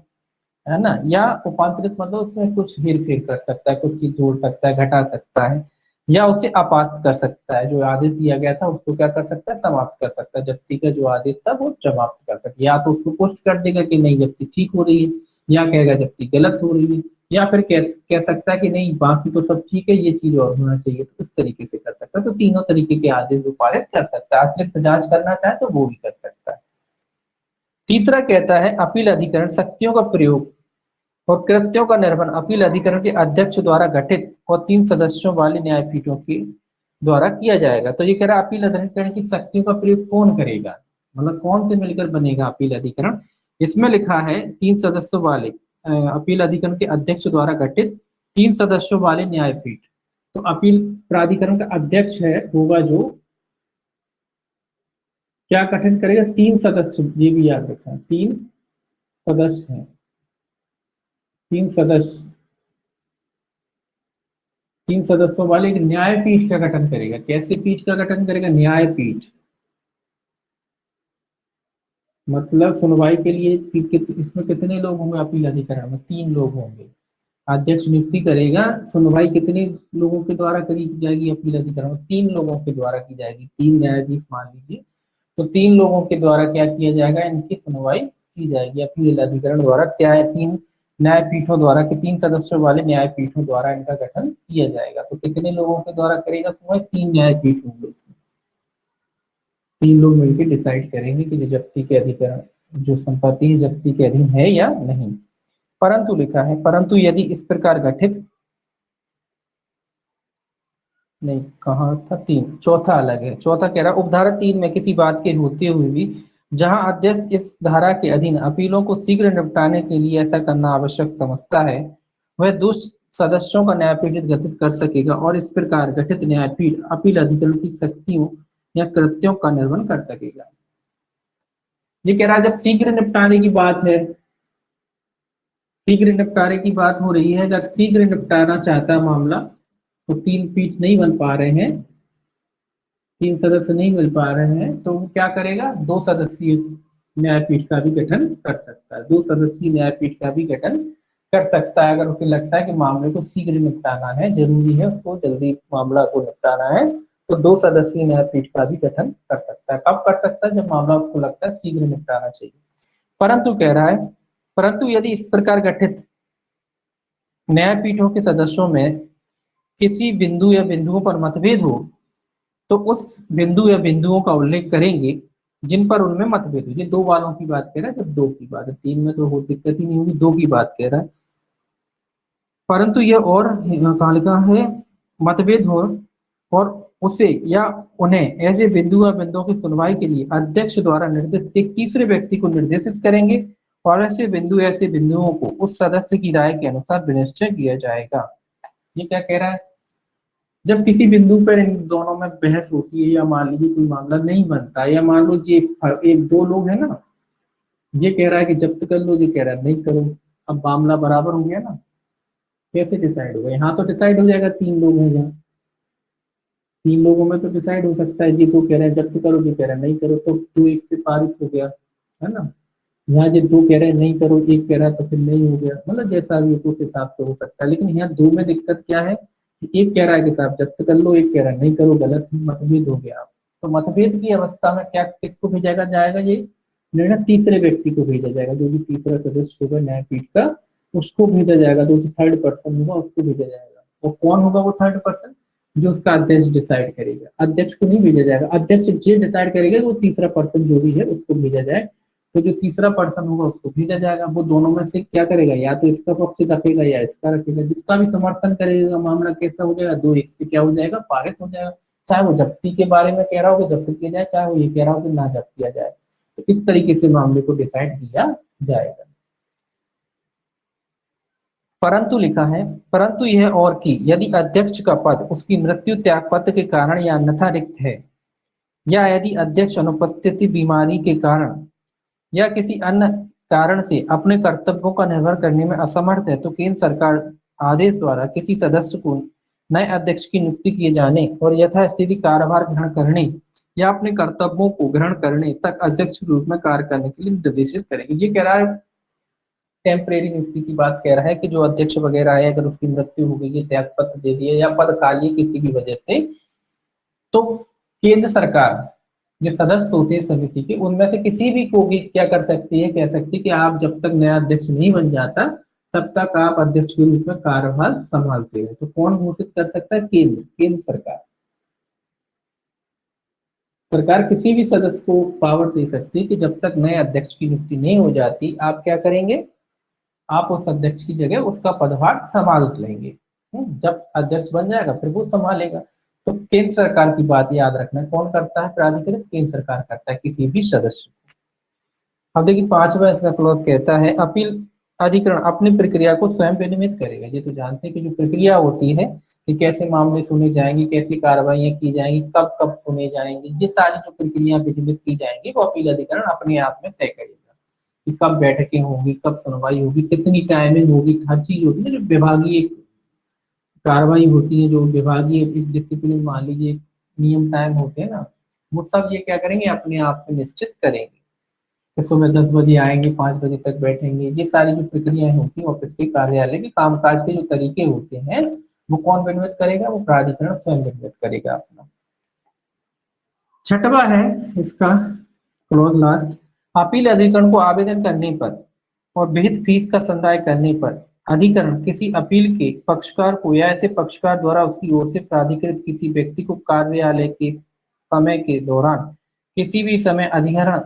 ना। या उपांतरित मतलब उसमें कुछ हेर फेर कर सकता है, कुछ चीज जोड़ सकता है, घटा सकता है, या उसे अपास्त कर सकता है। जो आदेश दिया गया था उसको क्या कर सकता है? समाप्त कर सकता है। जब्ती का जो आदेश था वो समाप्त कर सकता है। या तो उसको पुष्ट कर देगा कि नहीं जब्ती ठीक हो रही है, या कहेगा जब्ती गलत हो रही है, या फिर कह सकता है कि नहीं बाकी तो सब ठीक है, ये चीज और होना चाहिए। तो इस तरीके से कर सकता है। तो तीनों तरीके के आदेश वो पारित कर सकता है। अतिरिक्त जांच करना चाहे तो वो भी कर सकता है। तीसरा कहता है अपील अधिकरण शक्तियों का प्रयोग और कृत्यों का निर्वहन अपील अधिकरण के अध्यक्ष द्वारा गठित और 3 सदस्यों वाली न्यायपीठों के द्वारा किया जाएगा। तो ये कह रहा है अपील अधिकरण की शक्तियों का प्रयोग कौन करेगा, मतलब कौन से मिलकर बनेगा अपील अधिकरण। इसमें लिखा है 3 सदस्यों वाले अपील अधिकरण के अध्यक्ष द्वारा गठित 3 सदस्यों वाले न्यायपीठ। तो अपील प्राधिकरण का अध्यक्ष है होगा जो क्या गठन करेगा? 3 सदस्य, ये भी याद रखना, 3 सदस्य हैं, 3 सदस्य, 3 सदस्यों वाले एक न्यायपीठ का गठन करेगा। कैसे पीठ का गठन करेगा? न्यायपीठ। मतलब सुनवाई के लिए इसमें कितने लोग होंगे? अपील अधिकरण में 3 लोग होंगे। अध्यक्ष नियुक्ति करेगा। सुनवाई कितने लोगों के द्वारा करी जाएगी? अपील अधिकरण में 3 लोगों के द्वारा की जाएगी। 3 न्यायाधीश मान लीजिए, तो 3 लोगों के द्वारा क्या किया जाएगा? इनकी सुनवाई की जाएगी अपील अधिकरण द्वारा। क्या है? 3 न्यायपीठों द्वारा के 3 सदस्यों वाले न्यायपीठों द्वारा इनका गठन किया जाएगा। तो कितने लोगों के द्वारा करेगा सुनवाई? 3 न्यायपीठ होंगे उसमें। 3 लोग मिलकर डिसाइड करेंगे कि जो जब्ती के अधिकरण, जो संपत्ति है जब्ती के अधीन है या नहीं। परंतु लिखा है परंतु यदि इस प्रकार गठित नहीं, कहा था 3, चौथा अलग है। चौथा कह रहा उपधारा 3 में किसी बात के होते हुए भी जहां अध्यक्ष इस धारा के अधीन अपीलों को शीघ्र निपटाने के लिए ऐसा करना आवश्यक समझता है, वह दो सदस्यों का न्यायपीठ गठित कर सकेगा और इस प्रकार गठित न्यायपीठ अपील अधिकरण की शक्तियों या कृत्यों का निर्वहन कर सकेगा। ये कह रहा है जब शीघ्र निपटाने की बात है, शीघ्र निपटारे की बात हो रही है, अगर शीघ्र निपटाना चाहता है मामला, तो तीन पीठ नहीं बन पा रहे हैं, तीन सदस्य नहीं मिल पा रहे हैं, तो वो क्या करेगा, दो सदस्यीय न्यायपीठ का भी गठन कर सकता है, दो सदस्यीय न्यायपीठ का भी गठन कर सकता है। अगर उसे लगता है कि मामले को शीघ्र निपटाना है, जरूरी है उसको जल्दी मामला को निपटाना है, तो दो सदस्यीय न्यायपीठ का भी गठन कर सकता है। कब कर सकता है, जब मामला उसको लगता है शीघ्र निपटाना चाहिए। परंतु कह रहा है, परंतु यदि इस प्रकार गठित न्यायपीठों के सदस्यों में किसी बिंदु या बिंदुओं पर मतभेद हो, तो उस बिंदु या बिंदुओं का उल्लेख करेंगे जिन पर उनमें मतभेद हो। ये दो वालों की बात कह रहा है, जब दो की बात है, तीन में तो हो दिक्कत ही नहीं होगी, दो की बात कह रहा है। परंतु यह और कहाँ लिखा है, मतभेद हो और उसे या उन्हें ऐसे बिंदु या बिंदुओं की सुनवाई के लिए अध्यक्ष द्वारा निर्देशित एक तीसरे व्यक्ति को निर्देशित करेंगे और ऐसे बिंदुओं को उस सदस्य की राय के अनुसार विनिश्चय किया जाएगा। ये क्या कह रहा है, जब किसी बिंदु पर इन दोनों में बहस होती है, या मान लीजिए कोई मामला नहीं बनता, या मान लो ये एक दो लोग हैं ना, ये कह रहा है कि जब्त कर लो, ये कह रहा है नहीं करो, अब मामला बराबर हो गया ना, कैसे डिसाइड होगा, यहाँ तो डिसाइड हो जाएगा, तीन लोग हैं जहाँ, तीन लोगों में तो डिसाइड हो सकता है, ये दो कह रहे हैं जब्त करो, ये कह रहा है नहीं करो, तो दो एक से पारित हो गया, है ना। यहाँ ये दो कह रहे हैं नहीं करो, एक कह रहा है तो फिर नहीं हो गया, मतलब जैसा भी उस हिसाब से हो सकता है। लेकिन यहाँ दो में दिक्कत क्या है कि एक कह रहा है कि साहब जब्त कर लो, एक कह रहा है नहीं करो, गलत मतभेद हो गया। तो मतभेद की अवस्था में क्या किसको भेजा जाएगा, ये निर्णय तीसरे व्यक्ति को भेजा जाएगा, जो भी तीसरा सदस्य होगा न्यायपीठ का उसको भेजा जाएगा, जो थर्ड पर्सन होगा उसको भेजा जाएगा। वो कौन होगा वो थर्ड पर्सन, जो उसका अध्यक्ष डिसाइड करेगा, अध्यक्ष को नहीं भेजा जाएगा, अध्यक्ष जो डिसाइड करेगा वो तीसरा पर्सन जो भी है उसको भेजा जाए। तो जो तीसरा पर्सन होगा उसको भेजा जाएगा, वो दोनों में से क्या करेगा, या तो इसका पक्ष रखेगा या इसका रखेगा, जिसका भी समर्थन करेगा मामला कैसा हो जाएगा, दो एक से क्या हो जाएगा, पारित हो जाएगा। चाहे वो जब्ती के बारे में कह रहा हो कि जब्त किया जाए, चाहे वो ये कह रहा हो कि ना जब्त किया जाए, तो इस तरीके से मामले को डिसाइड किया जाएगा। परंतु लिखा है, परंतु यह और कि यदि अध्यक्ष का पद उसकी मृत्यु, त्यागपत्र के कारण या अन्यथा रिक्त है, या यदि अध्यक्ष अनुपस्थिति, बीमारी के कारण या किसी अन्य कारण से अपने कर्तव्यों का निर्वहन करने में असमर्थ है, तो केंद्र सरकार आदेश द्वारा किसी सदस्य को नए अध्यक्ष की नियुक्ति किए जाने और यथास्थिति कार्यभार ग्रहण करने या अपने कर्तव्यों को ग्रहण करने तक अध्यक्ष के रूप में कार्य करने के लिए निर्देशित करेंगे। ये कह रहा है टेम्परेरी नियुक्ति की बात कह रहा है कि जो अध्यक्ष वगैरह है, अगर उसकी मृत्यु हो गई है, त्याग पत्र दे दिया या पद खाली है किसी भी वजह से, तो केंद्र सरकार जो सदस्य होते हैं समिति के, उनमें से किसी भी को भी क्या कर सकती है, कह सकती है कि आप जब तक नया अध्यक्ष नहीं बन जाता तब तक आप अध्यक्ष के रूप में कार्यभार संभालते हैं। तो कौन घोषित कर सकता है, केंद्र सरकार। सरकार किसी भी सदस्य को पावर दे सकती है कि जब तक नए अध्यक्ष की नियुक्ति नहीं हो जाती, आप क्या करेंगे, आप उस अध्यक्ष की जगह उसका पदभार संभाल लेंगे। जब अध्यक्ष बन जाएगा फिर वो संभालेगा। तो केंद्र सरकार की बात याद रखना, कौन करता है प्राधिकृत, केंद्र सरकार करता है किसी भी सदस्य को। अब देखिए पांचवा इसका क्लॉज कहता है, अपील अधिकरण अपनी प्रक्रिया को स्वयं विनियमित करेगा। ये तो जानते हैं कि जो प्रक्रिया होती है कि कैसे मामले सुने जाएंगे, कैसी कार्रवाइयां की जाएंगी, कब कब सुने जाएंगे, ये सारी जो प्रक्रिया विनियमित की जाएंगी वो अपील अधिकरण अपने आप में तय करेगा कि कब बैठकें होंगी, कब सुनवाई होगी, कितनी टाइमिंग होगी, हर चीज होगी ना। जो विभागीय कार्रवाई होती है, जो विभागीय डिसिप्लिन मान लीजिए नियम टाइम होते हैं ना, वो सब ये क्या करेंगे, अपने आप में निश्चित करेंगे कि सुबह 10 बजे आएंगे, 5 बजे तक बैठेंगे। ये सारी जो प्रक्रियाएं होती है ऑफिस के कार्यालय के कामकाज के जो तरीके होते हैं, वो कौन विनियमित करेगा, वो प्राधिकरण स्वयं विनियमित करेगा अपना। छठवा है इसका क्लोज लास्ट, अपील अधिकरण को आवेदन करने पर और विहित फीस का संदाय करने पर अधिकरण किसी अपील के पक्षकार को या ऐसे पक्षकार द्वारा उसकी ओर से प्राधिकृत किसी व्यक्ति को कार्यालय के समय के दौरान किसी भी समय अधिकरण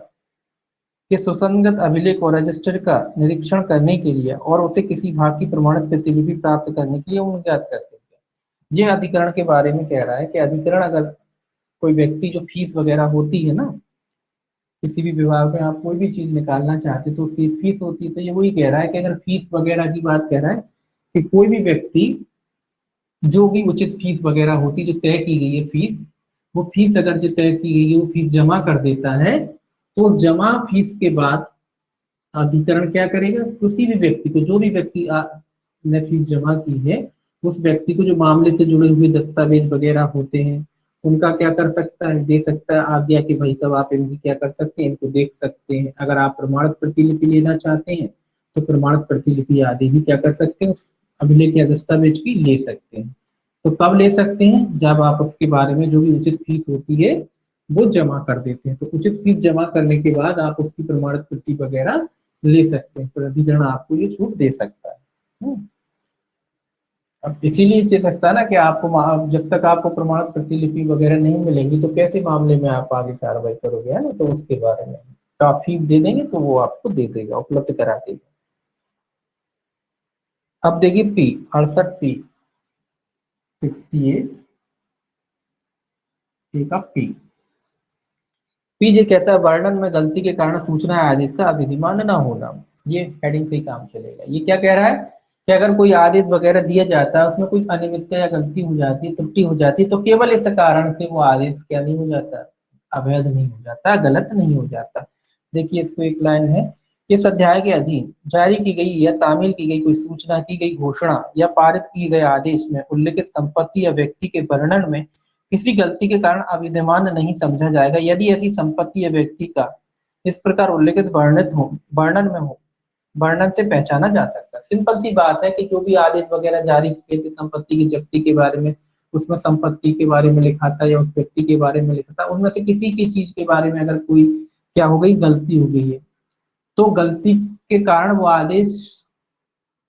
के सुसंगत अभिलेख और रजिस्टर का निरीक्षण करने के लिए और उसे किसी भाग की प्रमाणित प्रतिलिपि प्राप्त करने के लिए उम्मीद करते हैं। यह अधिकरण के बारे में कह रहा है कि अधिकरण अगर कोई व्यक्ति जो फीस वगैरह होती है ना, किसी भी विभाग में आप कोई भी चीज निकालना चाहते हैं तो उसकी फीस होती है। तो ये वही कह रहा है कि अगर फीस वगैरह की बात कह रहा है कि कोई भी व्यक्ति जो भी उचित फीस वगैरह होती है, जो तय की गई है फीस, वो फीस अगर जो तय की गई है वो फीस जमा कर देता है, तो उस जमा फीस के बाद अधिकरण क्या करेगा, किसी भी व्यक्ति को, जो भी व्यक्ति ने फीस जमा की है, उस व्यक्ति को जो मामले से जुड़े हुए दस्तावेज वगैरह होते हैं उनका क्या कर सकता है, दे सकता है आज्ञा कि भाई साहब आप इनकी क्या कर सकते हैं, इनको देख सकते हैं। अगर आप प्रमाणित प्रतिलिपि लेना चाहते हैं तो प्रमाणित प्रतिलिपि आदि भी क्या कर सकते हैं, उस अभिलेख या दस्तावेज की ले सकते हैं। तो कब ले सकते हैं, जब आप उसके बारे में जो भी उचित फीस होती है वो जमा कर देते हैं। तो उचित फीस जमा करने के बाद आप उसकी प्रमाणित प्रति वगैरह ले सकते हैं, प्राधिकरण आपको ये छूट दे सकता है। अब इसीलिए कह सकता है ना कि आपको जब तक आपको प्रमाणित प्रतिलिपि वगैरह नहीं मिलेंगी तो कैसे मामले में आप आगे कार्रवाई करोगे, है ना। तो उसके बारे में तो आप फीस दे देंगे तो वो आपको दे देगा, उपलब्ध करा देगा। अब देखिए पी 68 पी 68 का पी ये कहता है वर्णन में गलती के कारण सूचना आदेश का अविधिमान न होना। ये हेडिंग से ही काम चलेगा। ये क्या कह रहा है कि अगर कोई आदेश वगैरह दिया जाता है उसमें कोई अनियमितता या गलती हो जाती है, त्रुटि हो जाती है, तो केवल इस कारण से वो आदेश क्या नहीं हो जाता, अवैध नहीं हो जाता, गलत नहीं हो जाता। देखिए इसको एक लाइन है, इस अध्याय के अधीन जारी की गई या तामील की गई कोई सूचना, की गई घोषणा या पारित किए गए आदेश में उल्लेखित संपत्ति या व्यक्ति के वर्णन में किसी गलती के कारण अविद्यमान नहीं समझा जाएगा यदि ऐसी संपत्ति या व्यक्ति का इस प्रकार उल्लेखित वर्णित हो, वर्णन में हो, वर्णन से पहचाना जा सकता है। सिंपल सी बात है कि जो भी आदेश वगैरह जारी किए थे संपत्ति की जब्ती के बारे में, उसमें संपत्ति के बारे में लिखा था या उस व्यक्ति के बारे में लिखा था, उनमें से किसी की चीज के बारे में अगर कोई क्या हो गई, गलती हो गई है, तो गलती के कारण वो आदेश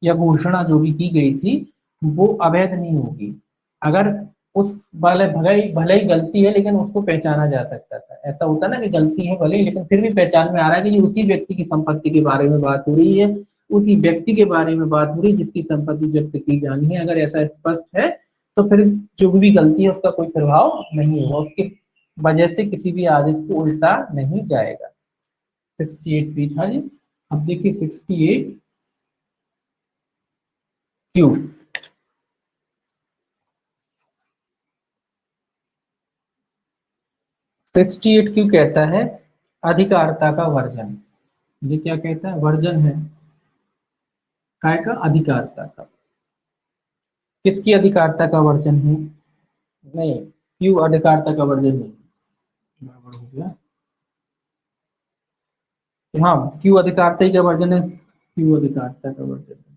या घोषणा जो भी की गई थी वो अवैध नहीं होगी। अगर उस भले भले भले ही गलती है लेकिन उसको पहचाना जा सकता था। ऐसा होता ना कि गलती है भले ही लेकिन फिर भी पहचान में आ रहा है कि ये उसी व्यक्ति की संपत्ति के बारे में बात हो रही है, उसी व्यक्ति के बारे में बात हो रही है जिसकी संपत्ति जब्त की जानी है। अगर ऐसा स्पष्ट है तो फिर जो भी गलती है उसका कोई प्रभाव नहीं होगा, उसकी वजह से किसी भी आदेश को उल्टा नहीं जाएगा। 68 भी था जी। अब देखिए 68 क्यू। 68 क्यों कहता है अधिकारता का वर्जन। ये क्या कहता है, वर्जन है काय का, अधिकारता का। किसकी अधिकारता का वर्जन है, नहीं क्यों अधिकारता का वर्जन नहीं, गड़बड़ हो गया। हाँ क्यों अधिकारता ही का वर्जन है, क्यों अधिकारता का वर्जन है,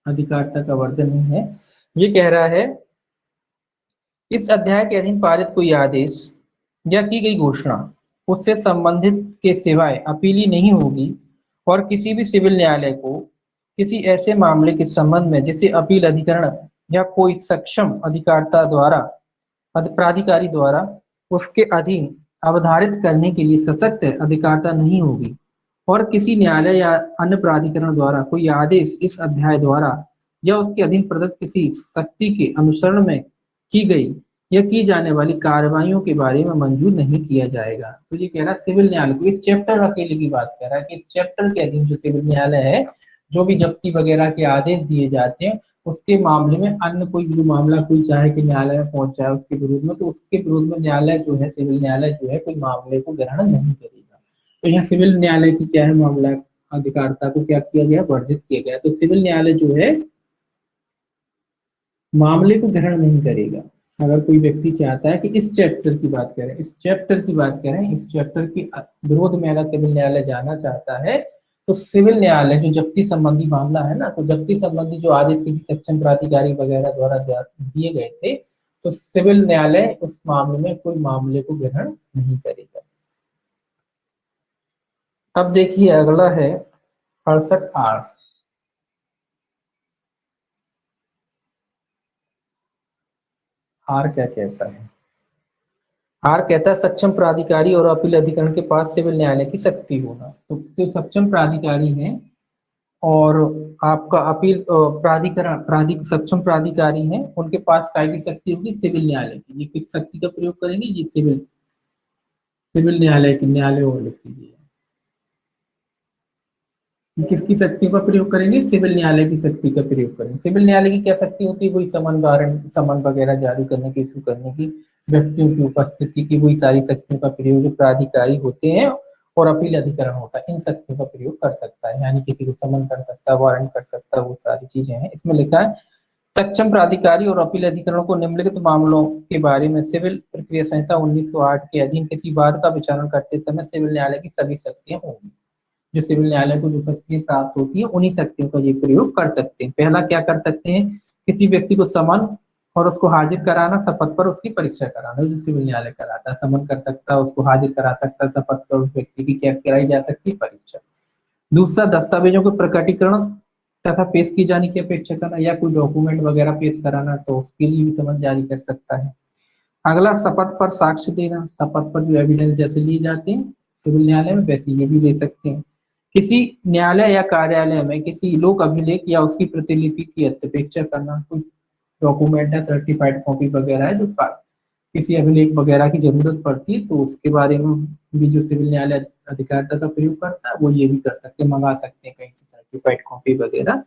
अधिकारता का वर्जन ही है। ये कह रहा है इस अध्याय के अधीन पारित कोई आदेश या की गई घोषणा उससे संबंधित के सिवाय अपीली नहीं होगी और किसी भी सिविल न्यायालय को किसी ऐसे मामले के संबंध में जिसे अपील अधिकरण या कोई सक्षम अधिकारता द्वारा प्राधिकारी द्वारा उसके अधीन अवधारित करने के लिए सशक्त अधिकारता नहीं होगी और किसी न्यायालय या अन्य प्राधिकरण द्वारा कोई आदेश इस अध्याय द्वारा या उसके अधीन प्रदत्त किसी शक्ति के अनुसरण में की गई या की जाने वाली कार्रवाइयों के बारे में मंजूर नहीं किया जाएगा। तो ये कह रहा है सिविल न्यायालय को, इस चैप्टर अकेले की बात कर रहा है कि इस चैप्टर के अधीन जो सिविल न्यायालय है, जो भी जब्ती वगैरह के आदेश दिए जाते हैं उसके मामले में अन्य कोई भी मामला कोई चाहे कि न्यायालय में पहुंच जाए उसके विरोध में, तो उसके विरोध में न्यायालय जो है, सिविल न्यायालय जो है, कोई मामले को ग्रहण नहीं करेगा। तो यहाँ सिविल न्यायालय की क्या है, मामला अधिकारता को क्या किया गया, वर्जित किया गया। तो सिविल न्यायालय जो है मामले को ग्रहण नहीं करेगा। अगर कोई व्यक्ति चाहता है कि इस चैप्टर की बात करें, इस चैप्टर की बात करें, इस चैप्टर के विरोध में अगर सिविल न्यायालय जाना चाहता है तो सिविल न्यायालय जो जब्ती संबंधी मामला है ना, तो जब्ती संबंधी जो आदेश किसी सक्षम प्राधिकारी वगैरह द्वारा दिए गए थे, तो सिविल न्यायालय उस मामले में कोई मामले को ग्रहण नहीं करेगा। अब देखिए अगला है 68 आर। आर क्या कहता है, आर कहता है सक्षम प्राधिकारी और अपील अधिकरण के पास सिविल न्यायालय की शक्ति होना। तो जो सक्षम प्राधिकारी है और आपका अपील प्राधिकरण सक्षम प्राधिकारी है, उनके पास काय की शक्ति होगी, सिविल न्यायालय की। ये किस शक्ति का प्रयोग करेंगे, ये सिविल सिविल न्यायालय और लिख लीजिए। किसकी शक्तियों का प्रयोग करेंगे? सिविल न्यायालय की शक्ति का प्रयोग करेंगे। सिविल न्यायालय की क्या शक्ति होती है? वही समन वारंट, समन वगैरह जारी करने की, इशू करने की, व्यक्तियों की उपस्थिति की, वही सारी शक्तियों का प्रयोग जो प्राधिकारी होते हैं और अपील अधिकरण होता है, इन शक्तियों का प्रयोग कर सकता है। यानी किसी को समन कर सकता है, वारंट कर सकता है, वो सारी चीजें हैं। इसमें लिखा है सक्षम प्राधिकारी और अपील अधिकरणों को निम्नलिखित मामलों के बारे में सिविल प्रक्रिया संहिता 1908 के अधीन किसी बात का विचारण करते समय सिविल न्यायालय की सभी शक्तियां होंगी। जो सिविल न्यायालय को जो शक्तियां प्राप्त होती है, उन्हीं शक्तियों का ये प्रयोग कर सकते हैं। पहला क्या कर सकते हैं? किसी व्यक्ति को समन और उसको हाजिर कराना, शपथ पर उसकी परीक्षा कराना, जो सिविल न्यायालय कराता है। समन कर सकता है, उसको हाजिर करा सकता है, शपथ पर उस व्यक्ति की क्या कराई जा सकती है? परीक्षा। दूसरा, दस्तावेजों के प्रकटीकरण तथा पेश की जाने की अपेक्षा करना, या कोई डॉक्यूमेंट वगैरह पेश कराना, तो उसके लिए भी समन जारी कर सकता है। अगला, शपथ पर साक्ष्य देना। शपथ पर जो एविडेंस जैसे लिए जाते हैं सिविल न्यायालय में, वैसे ये भी ले सकते हैं। किसी न्यायालय या कार्यालय में किसी लोक अभिलेख या उसकी प्रतिलिपि की अपेक्षा करना। कोई डॉक्यूमेंट है, सर्टिफाइड कॉपी वगैरह है, जो किसी अभिलेख वगैरह की जरूरत पड़ती है, तो उसके बारे में भी जो सिविल न्यायालय अधिकारिता का प्रयोग करता है, वो ये भी कर सकते हैं, मंगा सकते हैं कहीं से सर्टिफाइड कॉपी वगैरह।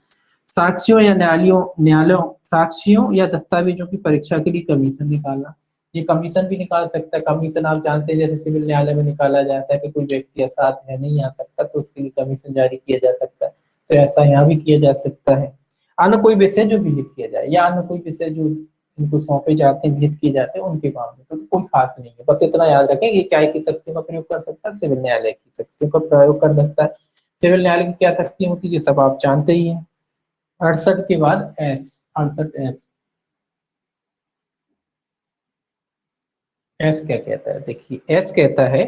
साक्ष्यों या न्यायालयों साक्ष्यों या दस्तावेजों की परीक्षा के लिए कमीशन निकालना। ये कमीशन भी निकाल सकता है। कमीशन आप जानते हैं, जैसे सिविल न्यायालय में निकाला जाता है कि कोई व्यक्ति असाध्य है, नहीं आ सकता, तो उसके लिए कमीशन जारी किया जा सकता है। तो ऐसा यहाँ भी किया जा सकता है। अन्य कोई विषय जो विहित किया जाए, या अन्य कोई विषय जो इनको सौंपे जाते हैं, विहित किए जाते हैं, उनके मामले में तो कोई खास नहीं है। बस इतना याद रखें, ये क्या की शक्तियों का प्रयोग कर सकता है? सिविल न्यायालय की शक्तियों का प्रयोग कर सकता है। सिविल न्यायालय की क्या शक्तियां होती है, ये सब आप जानते ही हैं। 68 के बाद एस, 68 एस क्या कहता है? देखिए, एस कहता है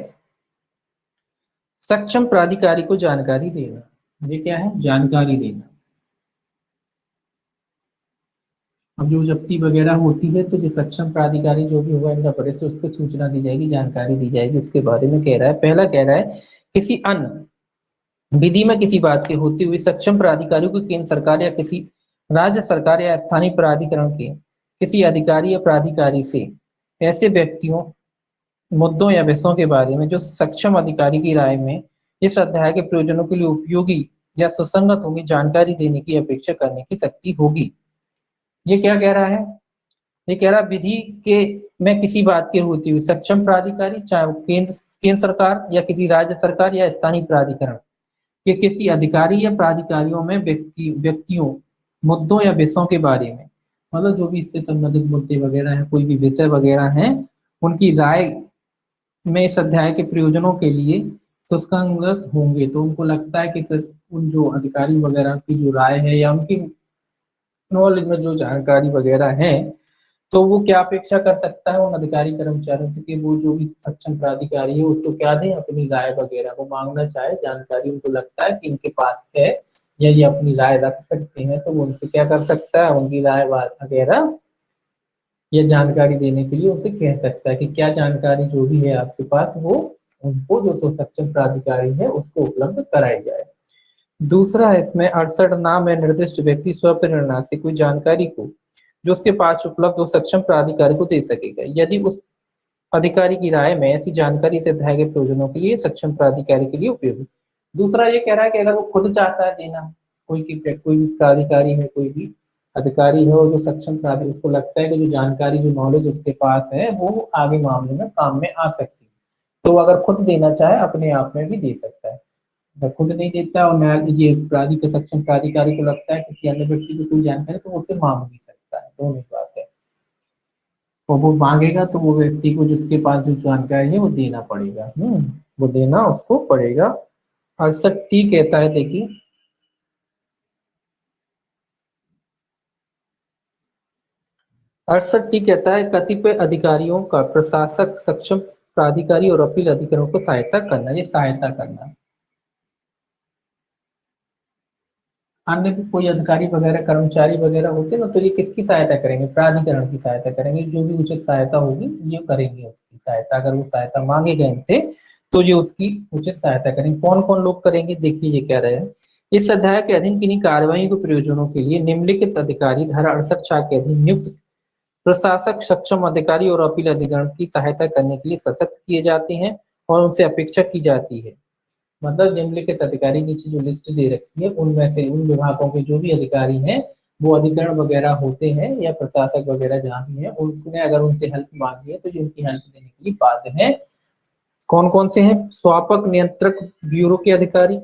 सक्षम प्राधिकारी को जानकारी देना। ये क्या है? जानकारी देना। अब जो जब्ती वगैरह होती है, तो जो सक्षम प्राधिकारी जो भी होगा इनका वरिष्ठ, उसको सूचना दी जाएगी, जानकारी दी जाएगी, उसके बारे में कह रहा है। पहला कह रहा है किसी अन्य विधि में किसी बात के होते हुए सक्षम प्राधिकारी को केंद्र सरकार या किसी राज्य सरकार या स्थानीय प्राधिकरण के किसी अधिकारी या प्राधिकारी से ऐसे व्यक्तियों, मुद्दों या विषयों के बारे में जो सक्षम अधिकारी की राय में इस अध्याय के प्रयोजनों के लिए उपयोगी या सुसंगत होंगी, जानकारी देने की अपेक्षा करने की शक्ति होगी। ये क्या कह रहा है? ये कह रहा विधि के में किसी बात के होती हुई सक्षम प्राधिकारी, चाहे वो केंद्र सरकार या किसी राज्य सरकार या स्थानीय प्राधिकरण के किसी अधिकारी या प्राधिकारियों में व्यक्तियों, मुद्दों या विषयों के बारे में, मतलब जो भी इससे संबंधित मुद्दे वगैरह हैं, कोई भी विषय वगैरह हैं, उनकी राय में इस अध्याय के प्रयोजनों के लिए सुसंगत होंगे, तो उनको लगता है कि उन जो अधिकारी वगैरह की जो राय है या उनकी नॉलेज में जो जानकारी वगैरह है, तो वो क्या अपेक्षा कर सकता है उन अधिकारी कर्मचारियों से कि वो जो भी सक्षम प्राधिकारी है उसको क्या दें, अपनी राय वगैरह वो मांगना चाहे, जानकारी उनको लगता है कि इनके पास है या ये अपनी राय रख सकते हैं, तो वो उनसे क्या कर सकता है, उनकी राय वगैरह या जानकारी देने के लिए उनसे कह सकता है कि क्या जानकारी जो भी है आपके पास, वो उनको जो तो सक्षम प्राधिकारी है उसको उपलब्ध कराई जाए। दूसरा है इसमें 68, नाम है निर्दिष्ट व्यक्ति स्वप्रेरणा से कोई जानकारी को जो उसके पास उपलब्ध हो सक्षम प्राधिकारी को दे सकेगा, यदि उस अधिकारी की राय में ऐसी जानकारी से अध्याय के प्रयोजनों के लिए सक्षम प्राधिकारी के लिए उपयोगी। दूसरा ये कह रहा है कि अगर वो खुद चाहता है देना, कोई भी प्राधिकारी है, कोई भी अधिकारी है, और जो सक्षम प्राधिकारी उसको लगता है कि जो जानकारी, जो नॉलेज उसके पास है, वो आगे मामले में काम में आ सकती है, तो वो अगर खुद देना चाहे अपने आप में भी दे सकता है। अगर खुद नहीं देता और न्यायालय ये सक्षम प्राधिकारी को लगता है किसी अन्य व्यक्ति को कोई जानकारी, तो वो उसे मांग भी सकता है। दोनों बात है, तो वो मांगेगा तो वो व्यक्ति को जिसके पास जो जानकारी है वो देना पड़ेगा। वो देना उसको पड़ेगा। 68 कहता है, देखिए 68 कहता है कतिपय अधिकारियों का प्रशासक, सक्षम प्राधिकारी और अपील अधिकारियों को सहायता करना। ये सहायता करना, अन्य भी कोई अधिकारी वगैरह कर्मचारी वगैरह होते हैं ना, तो ये किसकी सहायता करेंगे? प्राधिकरण की सहायता करेंगे। जो भी उचित सहायता होगी ये करेंगे उसकी सहायता। अगर वो सहायता मांगेगा इनसे, तो ये उसकी उचित सहायता करेंगे। कौन कौन लोग करेंगे? देखिए ये कह रहे हैं इस अध्याय के अधीन किन्हीं कार्रवाई के प्रयोजनों के लिए निम्नलिखित अधिकारी धारा 68 के अधीन नियुक्त प्रशासक, सक्षम अधिकारी और अपील अधिकरण की सहायता करने के लिए सशक्त किए जाते हैं और उनसे अपेक्षा की जाती है। मतलब निम्नलिखित अधिकारी, नीचे जो लिस्ट दे रखी है उनमें से उन विभागों के जो भी अधिकारी हैं, वो अधिकरण वगैरह होते हैं या प्रशासक वगैरह जहाँ भी है, उनने अगर उनसे हेल्प मांगी है तो ये उनकी हेल्प देने के लिए बाध्य है। कौन कौन से हैं? स्वापक नियंत्रक ब्यूरो के अधिकारी,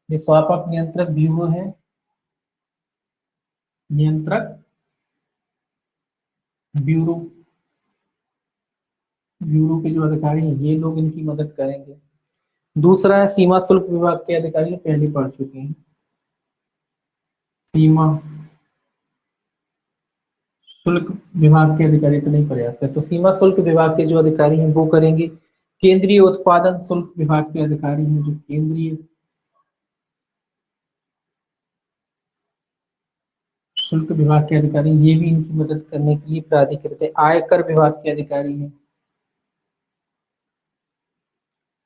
ये स्वापक नियंत्रक ब्यूरो है, नियंत्रक ब्यूरो, ब्यूरो के जो अधिकारी हैं ये लोग इनकी मदद करेंगे। दूसरा है सीमा शुल्क विभाग के अधिकारी, पहले पढ़ चुके हैं। सीमा शुल्क विभाग के अधिकारी तो नहीं पर्याप्त है, तो सीमा शुल्क विभाग के जो अधिकारी हैं वो करेंगे। केंद्रीय उत्पादन शुल्क विभाग के अधिकारी हैं, जो केंद्रीय शुल्क विभाग के अधिकारी, ये भी इनकी मदद करने के लिए प्राधिकृत है। आयकर विभाग के अधिकारी हैं,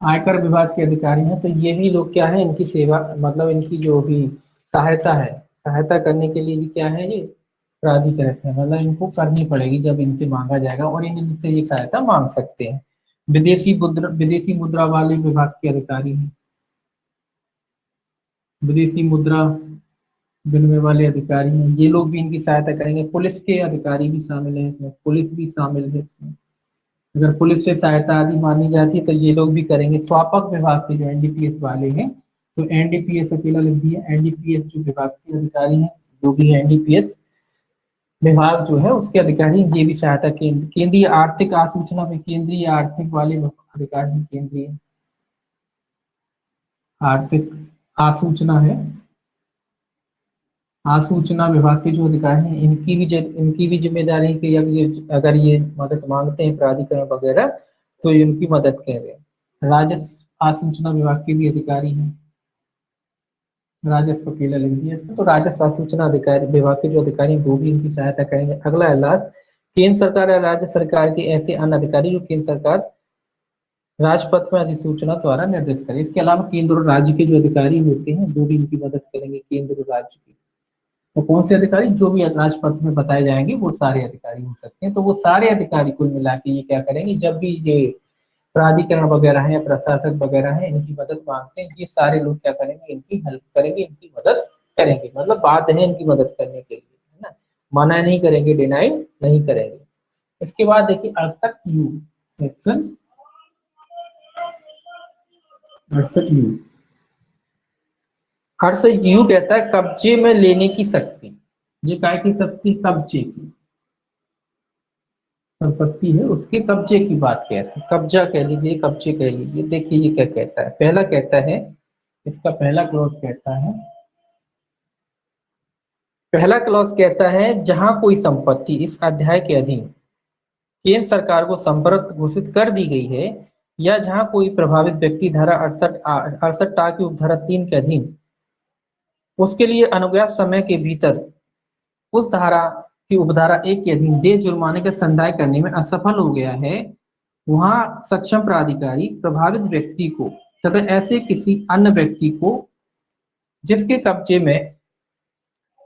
आयकर विभाग के अधिकारी हैं, तो ये भी लोग क्या है, इनकी सेवा मतलब इनकी जो भी सहायता है, सहायता करने के लिए भी क्या है, ये प्राधिकृत है। मतलब इनको करनी पड़ेगी जब इनसे मांगा जाएगा, और इनसे ये सहायता मांग सकते हैं। विदेशी मुद्रा वाले विभाग के अधिकारी हैं, विदेशी मुद्रा विनिमय वाले अधिकारी हैं, ये लोग भी इनकी सहायता करेंगे। पुलिस के अधिकारी भी शामिल है इसमें, पुलिस भी शामिल है इसमें, अगर पुलिस से सहायता आदि मांगी जाती है तो ये लोग भी करेंगे। स्वापक विभाग के जो एनडीपीएस वाले हैं, तो एनडीपीएस अकेला लिख दिया, एनडीपीएस जो विभाग के अधिकारी हैं, जो भी एनडीपीएस विभाग जो है उसके अधिकारी, ये भी सहायता केंद्रीय आर्थिक आसूचना में, केंद्रीय आर्थिक वाले अधिकारी, केंद्रीय आर्थिक आसूचना है, आसूचना विभाग के जो अधिकारी हैं इनकी भी जिम्मेदारी है कि अगर ये मदद मांगते हैं प्राधिकरण वगैरह तो ये उनकी मदद करें। राजस्व आसूचना विभाग के भी अधिकारी हैं, राजस्व अकेला लिख दिया इसमें, तो राजस्व आसूचना अधिकारी विभाग के जो अधिकारी हैं वो भी इनकी सहायता करेंगे। अगला है लास्ट, केंद्र सरकार या राज्य सरकार के ऐसे अन्य अधिकारी जो केंद्र सरकार राजपत्र में अधिसूचना द्वारा निर्देश करे। इसके अलावा केंद्र और राज्य के जो अधिकारी होते हैं वो भी इनकी मदद करेंगे, केंद्र और राज्य की। तो कौन से अधिकारी? जो भी राजपत्र में बताए जाएंगे वो सारे अधिकारी हो सकते हैं। तो वो सारे अधिकारी कुल मिला के ये क्या करेंगे, जब भी ये प्राधिकरण वगैरह है या प्रशासक वगैरह है इनकी मदद मांगते हैं, ये सारे लोग क्या करेंगे, इनकी हेल्प करेंगे, इनकी मदद करेंगे। मतलब बात है इनकी मदद करने के लिए, है ना, मना नहीं करेंगे, डिनाई नहीं करेंगे। इसके बाद देखिए 68U सेक्शन 68U, 68U कहता है कब्जे में लेने की शक्ति। ये काय की शक्ति? कब्जे की, संपत्ति है उसके कब्जे की बात कह रहा है, कब्जा कह लीजिए, कब्जे कह लीजिए। देखिए ये क्या कहता है, पहला कहता है, इसका पहला क्लॉज कहता है, पहला क्लॉज कहता है जहां कोई संपत्ति इस अध्याय के अधीन केंद्र सरकार को संपर्क घोषित कर दी गई है, या जहां कोई प्रभावित व्यक्ति धारा 68 टा की उपधारा 3 के अधीन उसके लिए अनुज्ञात समय के भीतर उस धारा की उपधारा 1 के अधीन दे जुर्माने का संदाय करने में असफल हो गया है, वहां सक्षम प्राधिकारी प्रभावित व्यक्ति को तथा ऐसे किसी अन्य व्यक्ति को जिसके कब्जे में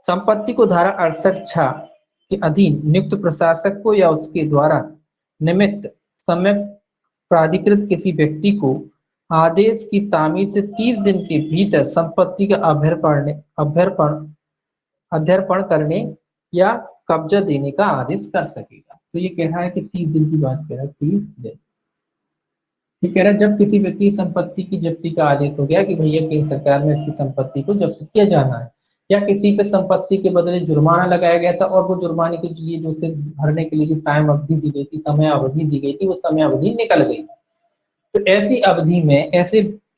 संपत्ति को धारा 68 के अधीन नियुक्त प्रशासक को या उसके द्वारा निमित्त सम्यक प्राधिकृत किसी व्यक्ति को आदेश की तामीर से 30 दिन के भीतर संपत्ति का अध्यर्पण करने या कब्जा देने का आदेश कर सकेगा। तो ये कह रहा है कि 30 दिन की बात कह रहा है, 30 दिन। ये कह रहा है जब किसी व्यक्ति की संपत्ति की जब्ती का आदेश हो गया कि भैया केंद्र सरकार में इसकी संपत्ति को जब्त किया जाना है, या किसी पे संपत्ति के बदले जुर्माना लगाया गया था और वो जुर्माने के लिए जो उसे भरने के लिए जो टाइम अवधि दी गई थी, समय अवधि दी गई थी, वो समय अवधि निकल गई। तो ऐसी अवधि में,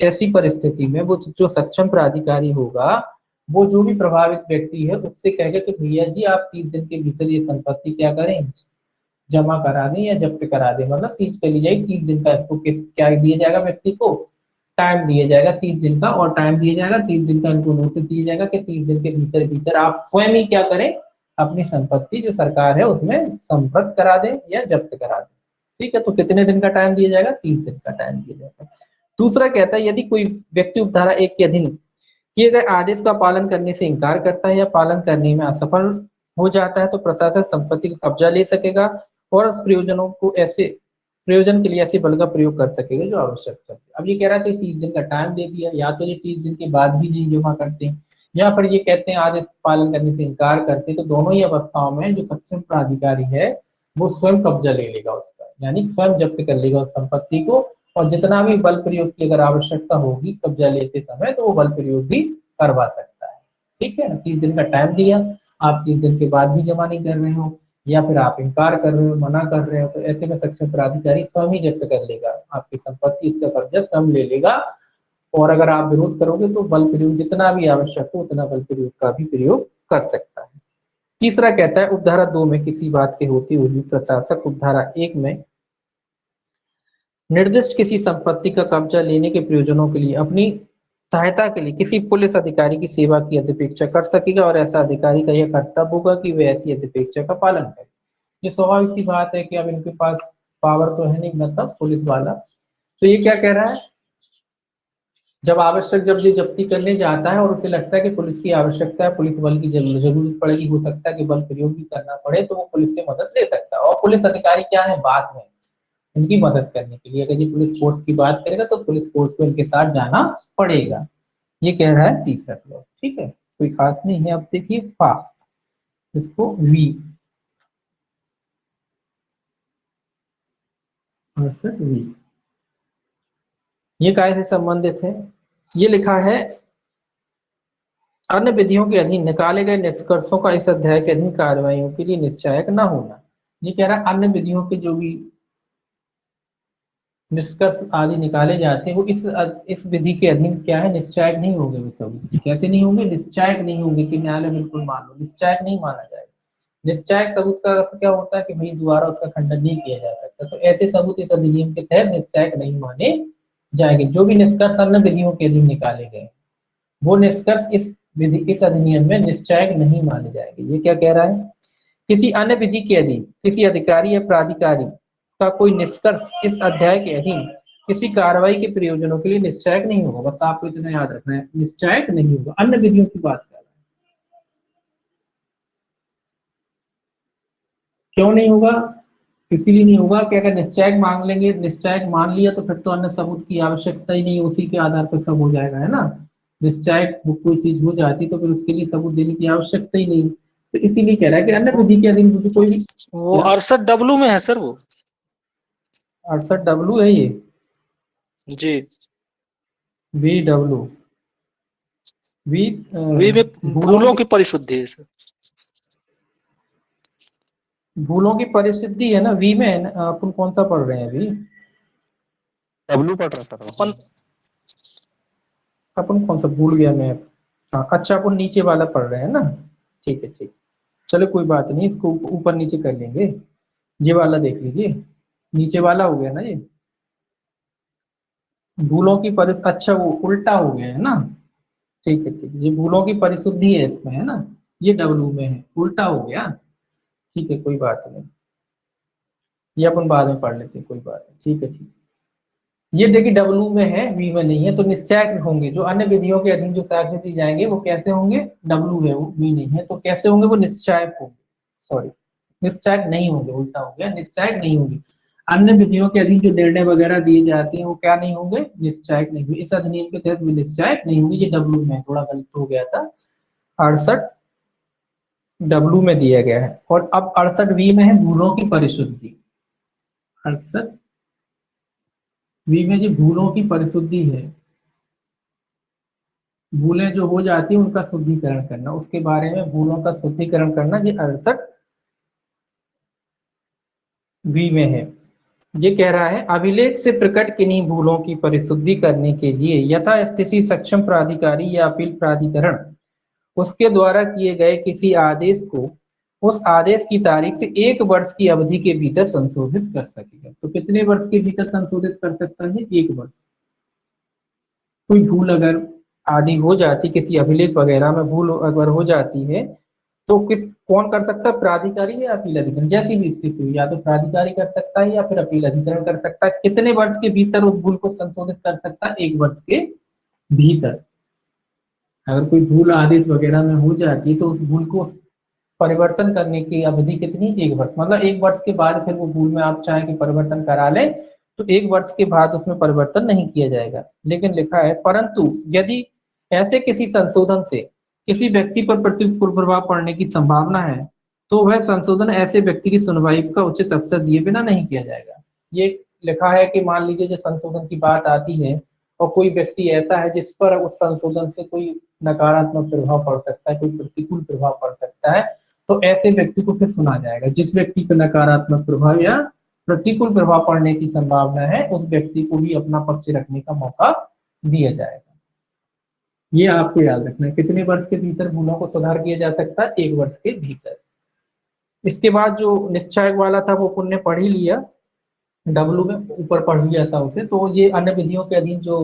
ऐसी परिस्थिति में वो जो सक्षम प्राधिकारी होगा, वो जो भी प्रभावित व्यक्ति है उससे कहेगा कि भैया जी आप 30 दिन के भीतर ये संपत्ति क्या करें, जमा करा दें या जब्त करा दें, मतलब सीज कर ली जाएगी। 30 दिन का इसको क्या दिया जाएगा, व्यक्ति को टाइम दिया जाएगा 30 दिन का, और टाइम दिया जाएगा 30 दिन का, इनको नोटिस दिया जाएगा कि 30 दिन के भीतर भीतर आप स्वयं ही क्या करें, अपनी संपत्ति जो सरकार है उसमें संपृक्त करा दें या जब्त करा दें। ठीक है, तो कितने दिन का टाइम दिया जाएगा? 30 दिन का टाइम दिया जाएगा। दूसरा कहता है यदि कोई व्यक्ति उपधारा 1 के अधीन किए गए आदेश का पालन करने से इनकार करता है या पालन करने में असफल हो जाता है तो प्रशासक संपत्ति का कब्जा ले सकेगा और उस प्रयोजन के लिए ऐसे बल का प्रयोग कर सकेगा जो आवश्यक है। अब ये कह रहा था 30 दिन का टाइम दे दिया, या तो ये 30 दिन के बाद भी नहीं जमा करते हैं, या फिर ये कहते हैं आदेश पालन करने से इनकार करते हैं, तो दोनों ही अवस्थाओं में जो सक्षम प्राधिकारी है वो स्वयं कब्जा ले लेगा उसका, यानी स्वयं जब्त कर लेगा उस संपत्ति को, और जितना भी बल प्रयोग की अगर आवश्यकता होगी कब्जा लेते समय तो वो बल प्रयोग भी करवा सकता है। ठीक है, 30 दिन का टाइम दिया, आप 30 दिन के बाद भी जमा नहीं कर रहे हो, या फिर आप इनकार कर रहे हो, मना कर रहे हो, तो ऐसे में सक्षम प्राधिकारी स्वयं ही जब्त कर लेगा आपकी संपत्ति, इसका कब्जा स्वयं ले लेगा। और अगर आप विरोध करोगे तो बल प्रयोग जितना भी आवश्यक हो उतना बल प्रयोग का भी प्रयोग कर सकता है। तीसरा कहता है उपधारा 2 में किसी बात के होते हुए भी प्रशासक उपधारा 1 में निर्दिष्ट किसी संपत्ति का कब्जा लेने के प्रयोजनों के लिए अपनी सहायता के लिए किसी पुलिस अधिकारी की सेवा की अध्यपेक्षा कर सकेगा, और ऐसा अधिकारी का यह कर्तव्य होगा कि वह ऐसी अध्यपेक्षा का पालन करे। ये स्वाभाविक सी बात है कि अब इनके पास पावर तो है नहीं, मतलब पुलिस वाला, तो ये क्या कह रहा है, जब आवश्यक, जब ये जब्ती करने जाता है और उसे लगता है कि पुलिस की आवश्यकता है, पुलिस बल की जरूरत पड़ेगी, हो सकता है कि बल प्रयोग भी करना पड़े, तो वो पुलिस से मदद ले सकता है। और पुलिस अधिकारी क्या है, बाद में इनकी मदद करने के लिए, अगर ये पुलिस फोर्स की बात करेगा तो पुलिस फोर्स को इनके साथ जाना पड़ेगा। ये कह रहा है तीसरा क्लॉज। ठीक है, कोई खास नहीं है। अब देखिए फा, इसको वी, 68 वी, ये काय से संबंधित है, ये लिखा है अन्य विधियों के अधीन निकाले गए निष्कर्षों का इस अध्याय के अधीन कार्रवाइयों के लिए निश्चायक न होना। ये कह रहा है अन्य विधियों के जो भी निष्कर्ष आदि निकाले जाते हैं वो इस विधि के अधीन क्या है, निश्चायक नहीं होंगे। वे सब कैसे नहीं होंगे, निश्चायक नहीं होंगे कि न्यायालय बिल्कुल मान लो, निश्चायक नहीं माना जाएगा। निश्चायक सबूत का अर्थ क्या होता है कि भाई दोबारा उसका खंडन नहीं किया जा सकता, तो ऐसे सबूत इस अधिनियम के तहत निश्चायक नहीं माने जाएंगे। जो भी निष्कर्ष अन्य विधियों के अधीन निकाले गए वो निष्कर्ष इस अधिनियम में निश्चायक नहीं माने जाएंगे। ये क्या कह रहा है, किसी अन्य विधि के अधीन किसी अधिकारी या प्राधिकारी का कोई निष्कर्ष इस अध्याय के अधीन किसी कार्रवाई के प्रयोजनों के लिए निश्चायक नहीं होगा। बस आपको इतना याद रखना है, निश्चायक नहीं होगा। अन्य विधियों की बात कर रहा है, क्यों नहीं होगा, इसीलिए नहीं होगा कि अगर निश्चायक मांग लेंगे, निश्चायक मान लिया तो फिर तो अन्य सबूत की आवश्यकता ही नहीं, उसी के आधार पर सब हो जाएगा, है ना। निश्चायक कोई चीज हो जाती तो फिर उसके लिए सबूत देने की आवश्यकता ही नहीं, तो इसीलिए कह रहा है कि अन्य विधि के अधीन कोई भी। वो 68 W में है सर, वो 68 W है ये, जी। वी डब्ल्यू, वी वी में भूलों की परिशुद्धि है सर। भूलों की परिशुद्धि है ना, वी में है ना। अपन कौन सा पढ़ रहे हैं अभी, डब्लू पढ़ रहा था अपन अपन कौन सा भूल गया मैं। हाँ अच्छा, अपन नीचे वाला पढ़ रहे हैं ना, ठीक है ठीक, चलो कोई बात नहीं, इसको ऊपर नीचे कर लेंगे। ये वाला देख लीजिए, नीचे वाला हो गया ना ये, भूलों की परिस, अच्छा वो उल्टा हो गया है ना, ठीक है ठीक, ये भूलों की परिशुद्धि है इसमें, है ना, ये डब्लू में है, उल्टा हो गया। ठीक है कोई बात नहीं, ये अपन बाद में पढ़ लेते हैं, कोई बात नहीं, ठीक है ठीक। ये देखिए डब्लू में है, वी में नहीं है, तो निश्चायक होंगे जो अन्य विधियों के अधीन जो साक्ष्य दिए जाएंगे वो कैसे होंगे, डब्लू है वो, वी नहीं है, तो कैसे होंगे, वो निश्चायक होंगे, सॉरी निश्चायक नहीं होंगे, उल्टा हो गया, निश्चायक नहीं होंगे। अन्य विधियों के अधीन जो निर्णय वगैरह दिए जाते हैं वो क्या नहीं होंगे, निश्चायक नहीं होंगे, इस अधिनियम के तहत भी निश्चायक नहीं होंगे। ये डब्लू में थोड़ा गलत हो गया था, 68 W में दिया गया है। और अब 68 V में है भूलों की परिशुद्धि, 68 V में जो भूलों की परिशुद्धि है, भूलें जो हो जाती है उनका शुद्धिकरण करना, उसके बारे में भूलों का शुद्धिकरण करना, ये 68V में है। ये कह रहा है अभिलेख से प्रकट किन्हीं भूलों की परिशुद्धि करने के लिए यथास्थिति सक्षम प्राधिकारी या अपील प्राधिकरण उसके द्वारा किए गए किसी आदेश को उस आदेश की तारीख से 1 वर्ष की अवधि के भीतर संशोधित कर सकेगा। तो कितने वर्ष के भीतर संशोधित कर सकता है, 1 वर्ष। कोई भूल अगर आदि हो जाती, किसी अभिलेख वगैरह में भूल अगर हो जाती है तो कौन कर सकता है, प्राधिकारी या अपील अधिकरण, जैसी भी स्थिति हुई, या तो प्राधिकारी कर सकता है या फिर अपील अधिकरण कर सकता है। कितने वर्ष के भीतर उस भूल को संशोधित कर सकता है, 1 वर्ष के भीतर। अगर कोई भूल आदेश वगैरह में हो जाती है तो उस भूल को परिवर्तन करने की अवधि कितनी, 1 वर्ष। मतलब 1 वर्ष के बाद फिर वो भूल में आप चाहें कि परिवर्तन करा ले तो 1 वर्ष के बाद उसमें परिवर्तन नहीं किया जाएगा। लेकिन लिखा है परंतु यदि ऐसे किसी संशोधन से किसी व्यक्ति पर प्रतिकूल प्रभाव पड़ने की संभावना है तो वह संशोधन ऐसे व्यक्ति की सुनवाई का उचित अवसर दिए बिना नहीं किया जाएगा। ये लिखा है कि मान लीजिए जब संशोधन की बात आती है और कोई व्यक्ति ऐसा है जिस पर उस संशोधन से कोई नकारात्मक प्रभाव पड़ सकता है, कोई प्रतिकूल प्रभाव पड़ सकता है, तो ऐसे व्यक्ति को फिर सुना जाएगा। जिस व्यक्ति पर नकारात्मक प्रभाव या प्रतिकूल प्रभाव पड़ने की संभावना है उस व्यक्ति को भी अपना पक्ष रखने का मौका दिया जाएगा। ये आपको याद रखना है। कितने वर्ष के भीतर भूलों को सुधार किया जा सकता है, 1 वर्ष के भीतर। इसके बाद जो निश्चय वाला था वो पुण्य पढ़ ही लिया, डब्लू में ऊपर पढ़ लिया था उसे। तो ये अन्य विधियों के अधीन जो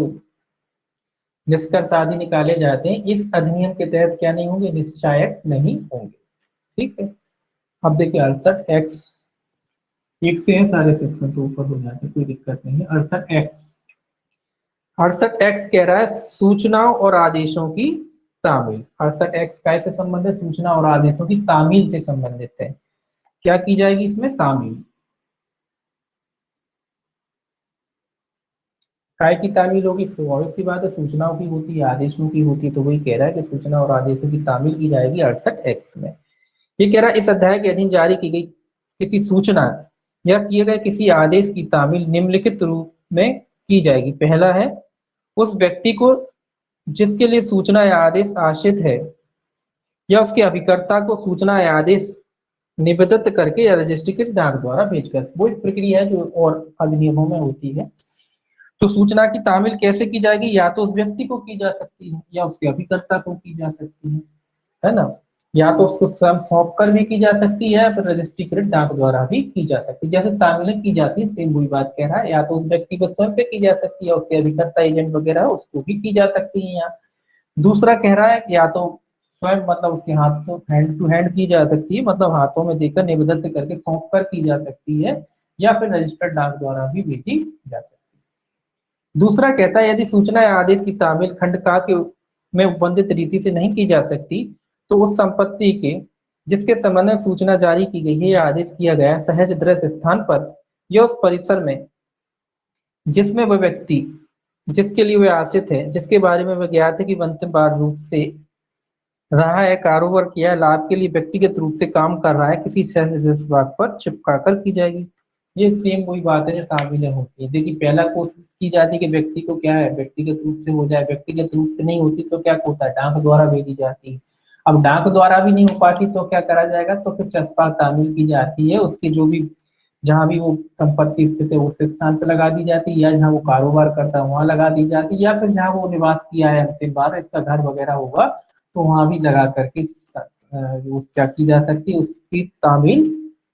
निष्कर्ष आदि निकाले जाते हैं इस अधिनियम के तहत क्या नहीं होंगे, निश्चायक नहीं होंगे। ठीक है, अब देखिए 68X, एक से है सारे सेक्शन तो ऊपर हो जाते, कोई दिक्कत नहीं है। 68X कह रहा है सूचनाओं और आदेशों की तामील। 68X काय से संबंधित, सूचना और आदेशों की तामील से संबंधित है। क्या की जाएगी इसमें, तामील। काय की तामील होगी, स्वाभाविक सी बात है, सूचनाओं की होती है, आदेशों की होती है, तो वही कह रहा है कि सूचना और आदेशों की तामील की जाएगी 68X में। ये कह रहा है इस अध्याय के अधीन जारी की गई किसी सूचना या किए गए किसी आदेश की तामील निम्नलिखित रूप में की जाएगी। पहला है उस व्यक्ति को जिसके लिए सूचना या आदेश आश्रित है या उसके अभिकर्ता को सूचना या आदेश निबद्ध करके या रजिस्ट्रीकृत डाक द्वारा भेजकर। वो एक प्रक्रिया है जो और अधिनियमों में होती है। तो सूचना की तामील कैसे की जाएगी, या तो उस व्यक्ति को की जा सकती है या उसके अभिकर्ता को की जा सकती है ना, या तो उसको स्वयं सौंप कर भी की जा सकती है, फिर रजिस्ट्रीकृत डाक द्वारा भी की जा सकती है। जैसे तामीलें की जाती है सेम वही बात कह रहा है, या तो उस व्यक्ति को स्वयं पे की जा सकती है, उसके अभिकर्ता एजेंट वगैरह उसको भी की जा सकती है। यहाँ दूसरा कह रहा है या तो स्वयं मतलब उसके हाथ तो हैंड टू हैंड की जा सकती है, मतलब हाथों में देकर निबद्ध करके सौंप कर की जा सकती है, या फिर रजिस्टर्ड डाक द्वारा भी भेजी जा सकती है। दूसरा कहता है यदि सूचना या आदेश की तामील खंड का के में उपबंधित रीति से नहीं की जा सकती तो उस संपत्ति के जिसके संबंध में सूचना जारी की गई है या आदेश किया गया सहज दृश्य स्थान पर या उस परिसर में जिसमें वह व्यक्ति जिसके लिए वह आश्रित है, जिसके बारे में वह ज्ञात है कि अंतिम बार रूप से रहा है, कारोबार किया है, लाभ के लिए व्यक्तिगत रूप से काम कर रहा है, किसी सहज दृश्य भाग पर चिपका कर की जाएगी। ये सेम वही बात है जो तामीलें होती है। देखिए पहला कोशिश की जाती है कि व्यक्ति को क्या है व्यक्तिगत रूप से हो जाए, व्यक्तिगत रूप से नहीं होती तो क्या होता है डाक द्वारा भेजी जाती है। अब डाक द्वारा भी नहीं हो पाती तो क्या करा जाएगा, तो फिर चस्पा तामील की जाती है, उसकी जो भी जहाँ भी वो संपत्ति स्थित है उस स्थान पर लगा दी जाती है, या जहाँ वो कारोबार करता है वहां लगा दी जाती है, या फिर जहाँ वो निवास किया है अंतिम बार इसका घर वगैरह होगा तो वहां भी लगा करके क्या की जा सकती है, उसकी तामील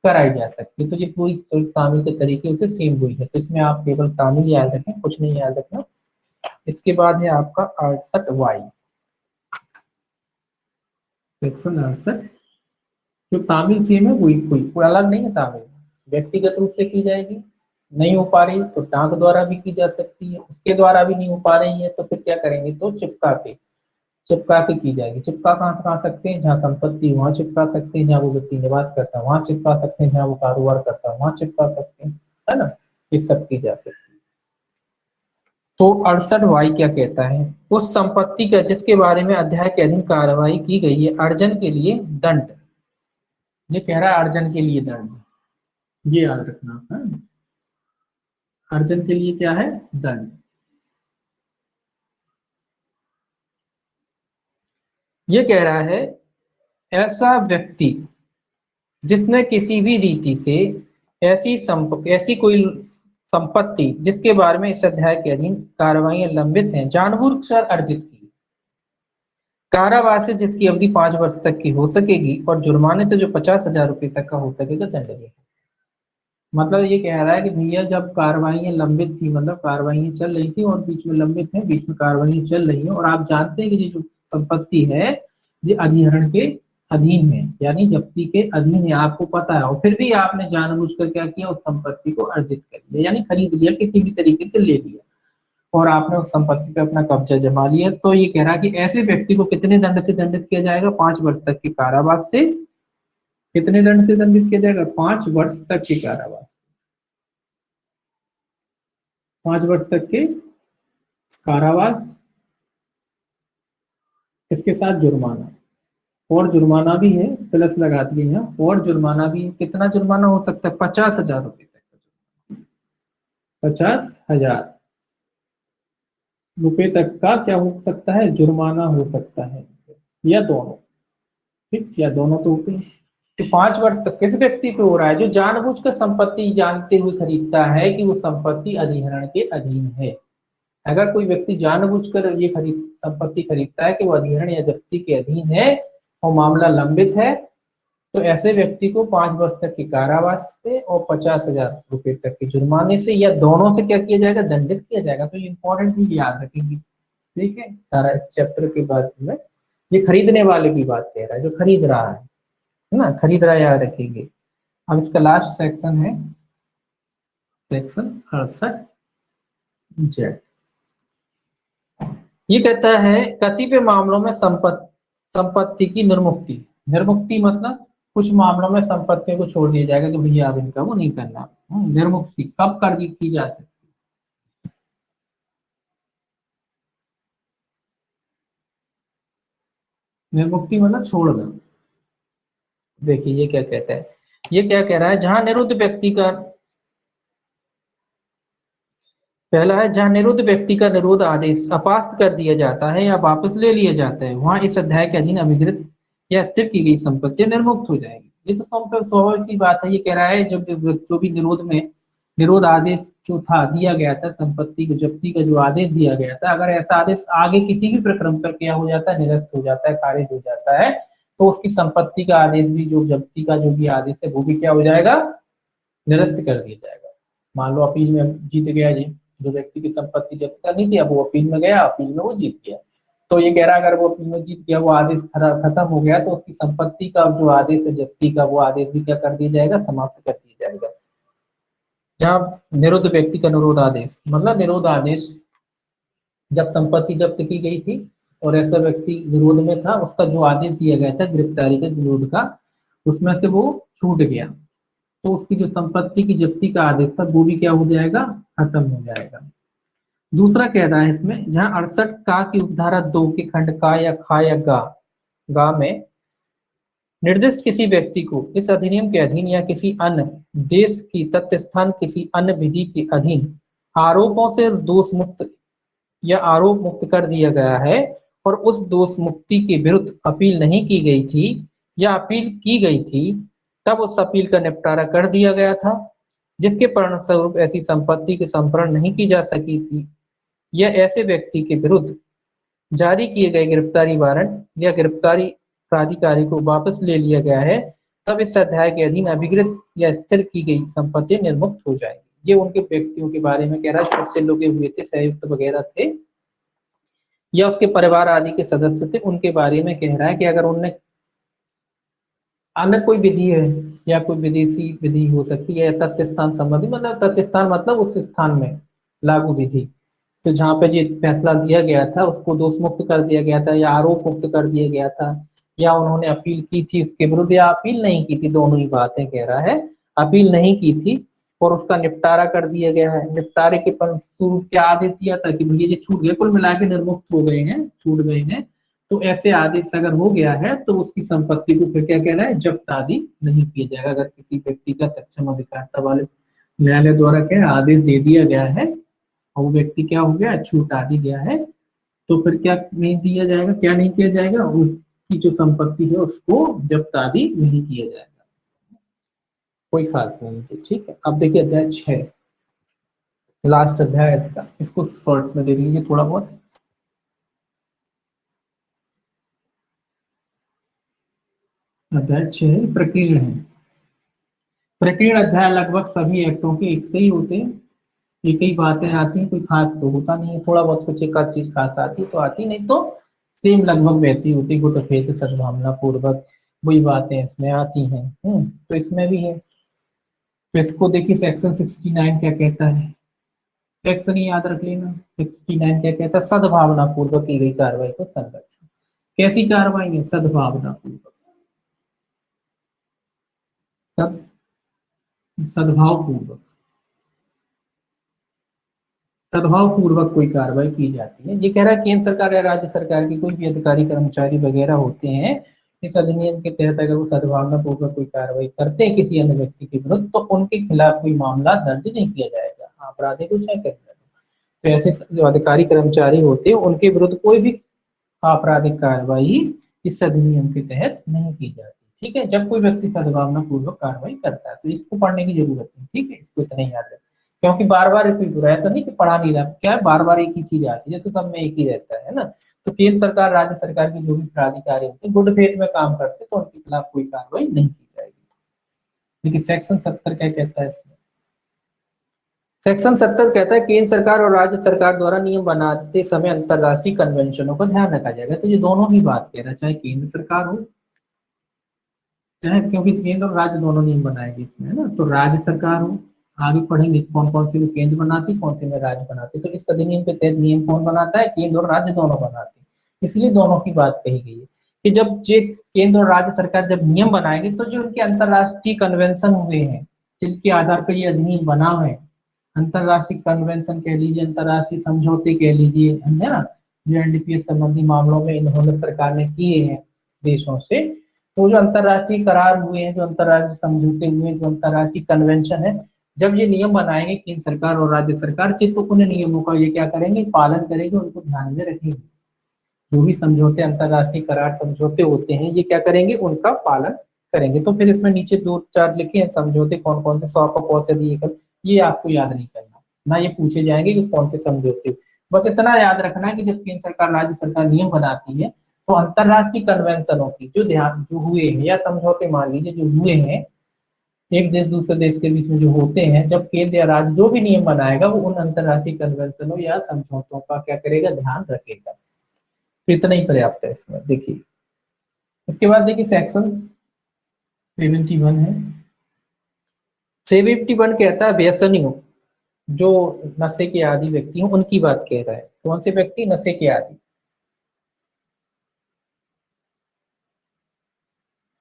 कराई जा सकती है। तो ये पूरी तामील के तरीके होते सेम वही है। तो इसमें आप केवल तामील याद रखें, कुछ नहीं याद रखना। इसके बाद है आपका 68Y सेक्शन 68। जो तामील सेम है वही कोई अलग नहीं है। तामील व्यक्तिगत रूप से की जाएगी, नहीं हो पा रही तो डाक द्वारा भी की जा सकती है, उसके द्वारा भी नहीं हो पा रही है तो फिर क्या करेंगे, तो चिपका के की जाएगी। चिपका कहाँ से सकते हैं, जहाँ संपत्ति वहां चिपका सकते हैं, जहाँ वो व्यक्ति निवास करता है वहां चिपका सकते हैं, जहाँ वो कारोबार करता है वहां चिपका सकते हैं, है ना, ये सब की जा सकती है। तो 68Y क्या कहता है, उस संपत्ति का जिसके बारे में अध्याय के अधीन कार्रवाई की गई है अर्जन के लिए दंड। ये कह रहा है अर्जन के लिए दंड, ये याद रखना है, अर्जन के लिए क्या है, दंड। ये कह रहा है ऐसा व्यक्ति जिसने किसी भी रीति से ऐसी कोई संपत्ति जिसके बारे में इस अध्याय के अधीन कार्रवाई लंबित हैं जानबूझकर अर्जित की, कारावास से जिसकी अवधि 5 वर्ष तक की हो सकेगी और जुर्माने से जो 50,000 रुपए तक का हो सकेगा दंडनीय। मतलब ये कह रहा है कि भैया जब कार्रवाई लंबित थी, मतलब कार्रवाई चल रही थी और बीच में लंबित है, बीच में कार्रवाई चल रही है और आप जानते हैं कि जो संपत्ति है ये अधिहरण के अधीन है, यानी जब्ती के अधीन है, आपको पता है, और फिर भी आपने जानबूझकर क्या किया, उस संपत्ति को अर्जित कर लिया, यानी खरीद लिया, किसी भी तरीके से ले लिया और आपने उस संपत्ति पे अपना कब्जा जमा लिया। तो ये कह रहा है कि ऐसे व्यक्ति को कितने दंड से दंडित किया जाएगा, 5 वर्ष तक के कारावास से कितने दंड से दंडित किया जाएगा? 5 वर्ष तक के कारावास, 5 वर्ष तक के कारावास, इसके साथ जुर्माना, और जुर्माना भी है, प्लस लगा दिए यहाँ, और जुर्माना भी है। कितना जुर्माना हो सकता है? 50,000 रुपये तक, 50,000 रुपये तक का क्या हो सकता है? जुर्माना हो सकता है, या दोनों, ठीक, या दोनों तो होते हैं। तो 5 वर्ष तक किस व्यक्ति पे हो रहा है? जो जानबूझकर संपत्ति जानते हुए खरीदता है कि वो संपत्ति अधिहरण के अधीन है। अगर कोई व्यक्ति जानबूझकर ये संपत्ति खरीदता है कि वो अधिहरण या जब्ती के अधीन है और मामला लंबित है, तो ऐसे व्यक्ति को 5 वर्ष तक के कारावास से और 50,000 रुपये तक के जुर्माने से, या दोनों से क्या किया जाएगा? दंडित किया जाएगा। तो ये इंपॉर्टेंट भी याद रखेंगे, ठीक है। सारा इस चैप्टर के बाद में ये खरीदने वाले की बात कह रहा है, जो खरीद रहा है ना, खरीद रहा है, याद रखेंगे। अब इसका लास्ट सेक्शन है सेक्शन 68 जेड। ये कहता है कतिपय मामलों में संपत्ति की निर्मुक्ति। निर्मुक्ति मतलब कुछ मामलों में संपत्तियों को छोड़ दिया जाएगा कि भैया अब इनका वो नहीं करना। निर्मुक्ति कब कर की जा सकती? निर्मुक्ति मतलब छोड़ दो। देखिए ये क्या कहता है, ये क्या कह रहा है, जहां निरुद्ध व्यक्ति का, पहला है जहां निरुद्ध व्यक्ति का निरोध आदेश अपास्त कर दिया जाता है या वापस ले लिया जाता है, वहां इस अध्याय के अधीन अभिकृत या स्थिर की गई संपत्ति निर्मुक्त हो जाएगी। ये तो स्वाभाविक सी बात है। ये कह रहा है जो भी निरोध में निरोध आदेश जो था दिया गया था, संपत्ति को जब्ती का जो आदेश दिया गया था, अगर ऐसा आदेश आगे किसी भी प्रक्रम पर क्या हो जाता है? निरस्त हो जाता है, खारिज हो जाता है, तो उसकी संपत्ति का आदेश भी, जो जब्ती का जो भी आदेश है, वो भी क्या हो जाएगा? निरस्त कर दिया जाएगा। मान लो अपील में जीत गया जी, जो व्यक्ति की संपत्ति जब्त करनी थी, अब वो अपील में गया, अपील में वो जीत गया, तो ये कह रहा है अगर वो अपील में जीत गया, वो आदेश खत्म हो गया, तो उसकी संपत्ति का जो आदेश है जब्ती का, वो आदेश भी क्या कर दिया जाएगा? समाप्त कर दिया जाएगा। जहाँ निरुद्ध व्यक्ति का निरोध आदेश मतलब निरोध आदेश, जब संपत्ति जब्त की गई थी और ऐसा व्यक्ति विरोध में था, उसका जो आदेश दिया गया था गिरफ्तारी का, विरोध का, उसमें से वो छूट गया, तो उसकी जो संपत्ति की जब्ती का आदेश था वो भी क्या हो जाएगा? खत्म हो जाएगा। दूसरा कह रहा है इसमें, जहां 68 का की उपधारा 2 के खंड का या खा या गा में निर्दिष्ट किसी व्यक्ति को इस अधिनियम के अधीन या किसी अन्य देश की तथ्य स्थान किसी अन्य विधि के अधीन आरोपों से दोष मुक्त या आरोप मुक्त कर दिया गया है और उस दोष मुक्ति के विरुद्ध अपील नहीं की गई थी या अपील की गई थी, तब उस अपील का निपटारा कर दिया गया था, जिसके परिणामस्वरूप ऐसी संपत्ति की संपरण नहीं की जा सकी थी, या ऐसे व्यक्ति के विरुद्ध जारी किए गए गिरफ्तारी वारंट या गिरफ्तारी प्राधिकारी को वापस ले लिया गया है, तब इस अध्याय के अधीन अभिकृत या स्थिर की गई संपत्ति निर्मुक्त हो जाएगी। ये उनके व्यक्तियों के बारे में कह रहा है, से लगे हुए थे, संयुक्त वगैरह थे, या उसके परिवार आदि के सदस्य थे, उनके बारे में कह रहा है कि अगर उनने अन्य कोई विधि है या कोई विदेशी विधि हो सकती है, तथ्य स्थान संबंधी, मतलब तथ्य स्थान मतलब उस स्थान में लागू विधि, तो जहाँ पे जो फैसला दिया गया था उसको दोष मुक्त कर दिया गया था या आरोप मुक्त कर दिया गया था, या उन्होंने अपील की थी उसके विरुद्ध या अपील नहीं की थी, दोनों ही बातें कह रहा है। अपील नहीं की थी और उसका निपटारा कर दिया गया है, निपटारे के परिणामस्वरूप क्या आदेश दिया था कि भैया ये छूट गए, कुल मिला के निर्मुक्त हो गए हैं, छूट गए हैं, तो ऐसे आदेश अगर हो गया है तो उसकी संपत्ति को फिर क्या कह रहा है? जब्त आदि नहीं किया जाएगा। अगर किसी व्यक्ति का सक्षम अधिकारिता वाले न्यायालय द्वारा क्या आदेश दे दिया गया है और वो व्यक्ति क्या हो गया? छूट आदि गया है, तो फिर क्या नहीं दिया जाएगा? क्या नहीं किया जाएगा? उसकी जो संपत्ति है उसको जब्त आदि नहीं किया जाएगा। कोई खास नहीं है, ठीक है। अब देखिए अध्याय 6, लास्ट अध्याय है इसका, इसको शॉर्ट में देख लीजिए थोड़ा बहुत। अध्याय 6 प्रकीर्ण है। प्रकीर्ण अध्याय लगभग सभी एक्टों के एक से ही होते हैं, एक ही बातें आती हैं, कोई खास तो होता नहीं है, थोड़ा बहुत कुछ एक आध चीज खास आती तो आती, नहीं तो सेम लगभग वैसी होती, गुट भेद सद्भावना पूर्वक वही बातें इसमें आती हैं। तो इसमें भी है। तो इसको देखिए सेक्शन 69 क्या कहता है, सेक्शन ही याद रख लेना। 69 क्या कहता है? सद्भावना पूर्वक की गई कार्रवाई को संरक्षण। कैसी कार्रवाई है? सद्भावना पूर्वक। सब सद्भावपूर्वक सद्भावपूर्वक कोई कार्रवाई की जाती है। ये कह रहा है केंद्र सरकार या राज्य सरकार के कोई भी अधिकारी कर्मचारी वगैरह होते हैं, इस अधिनियम के तहत अगर वो सद्भावना पूर्वक कोई कार्रवाई करते हैं किसी अन्य व्यक्ति के विरुद्ध, तो उनके खिलाफ कोई मामला दर्ज नहीं किया जाएगा। आपराधिक कुछ है करना, तो ऐसे जो अधिकारी कर्मचारी होते हैं उनके विरुद्ध कोई भी आपराधिक कार्रवाई इस अधिनियम के तहत नहीं की जाती। ठीक है, जब कोई व्यक्ति सद्भावना पूर्वक कार्रवाई करता है, तो इसको पढ़ने की जरूरत नहीं। ठीक है, इसको इतना याद रखें, क्योंकि बार बार रिपीट हो रहा है, ऐसा नहीं कि पढ़ा नहीं रहा, क्या है बार बार एक ही चीज आती है, जैसे सब में एक ही रहता है ना। तो केंद्र सरकार राज्य सरकार की जो भी प्राधिकारी होते हैं गुड फेथ में काम करते, तो उनके खिलाफ कोई कार्रवाई नहीं की जाएगी। देखिए सेक्शन 70 क्या कहता है इसमें। सेक्शन 70 कहता है केंद्र सरकार और राज्य सरकार द्वारा नियम बनाते समय अंतरराष्ट्रीय कन्वेंशनों को ध्यान रखा जाएगा। तो ये दोनों ही बात कह रहा है, चाहे केंद्र सरकार हो चाहे, क्योंकि केंद्र और राज्य दोनों नियम बनाएंगे इसमें, है ना। तो राज्य सरकार हो, आगे पढ़ेंगे कौन कौन से में केंद्र बनाती, कौन से में राज्य बनाते। तो इस अधिनियम के तहत नियम कौन बनाता है, केंद्र और राज्य दोनों बनाते हैं। इसलिए दोनों की बात कही गई है कि जब केंद्र और राज्य सरकार जब नियम बनाएंगे, तो जो उनके अंतरराष्ट्रीय कन्वेंशन हुए हैं जिनके आधार पर ये अधिनियम बना हुआ है, अंतरराष्ट्रीय कन्वेंशन कह लीजिए, अंतरराष्ट्रीय समझौते कह लीजिए, है ना, जो एनडीपीएस संबंधी मामलों में इन्होंने सरकार ने किए हैं देशों से, तो जो अंतरराष्ट्रीय करार हुए हैं, जो अंतरराष्ट्रीय समझौते हुए हैं, जो अंतरराष्ट्रीय कन्वेंशन है, जब ये नियम बनाएंगे केंद्र सरकार और राज्य सरकार, तो उन नियमों का ये क्या करेंगे, पालन करेंगे, उनको ध्यान में रखेंगे। जो भी समझौते, अंतरराष्ट्रीय करार समझौते होते हैं, ये क्या करेंगे, उनका पालन करेंगे। तो फिर इसमें नीचे 2-4 लिखे हैं समझौते कौन कौन से, 100 का औषधि, ये आपको याद नहीं करना ना, ये पूछे जाएंगे कि कौन से समझौते। बस इतना याद रखना है कि जब केंद्र सरकार राज्य सरकार नियम बनाती है, तो अंतरराष्ट्रीय कन्वेंशनों की जो हुए हैं या समझौते मान लीजिए जो हुए हैं एक देश दूसरे देश के बीच में जो होते हैं, जब केंद्र या राज्य जो भी नियम बनाएगा वो उन अंतरराष्ट्रीय कन्वेंशनों या समझौतों का क्या करेगा, ध्यान रखेगा। तो इतना ही पर्याप्त है इसमें। देखिए इसके बाद देखिए सेक्शन 71 है। 71 कहता है व्यसनियों, जो नशे के आदि व्यक्ति हैं उनकी बात कह रहा है। कौन से व्यक्ति, नशे के आदि।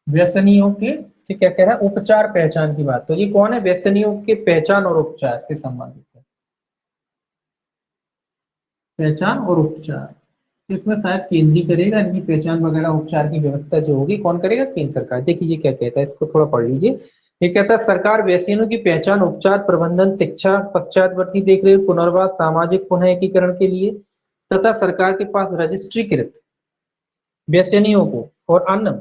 व्यसनियों के, क्या कह रहा है, उपचार पहचान की बात। तो ये कौन है, व्यसनियों के पहचान और उपचार से संबंधित है। पहचान और उपचार, इसमें शायद केंद्रीय करेगा, इनकी पहचान वगैरह उपचार की व्यवस्था जो होगी कौन करेगा, केंद्र सरकार। देखिए ये क्या कहता है, इसको थोड़ा पढ़ लीजिए। ये कहता है सरकार व्यसनियों की पहचान, उपचार, प्रबंधन, शिक्षा, पश्चातवर्ती देखरेख, पुनर्वास, सामाजिक पुनः एकीकरण के लिए तथा सरकार के पास रजिस्ट्रीकृत व्यसनियों को और अन्य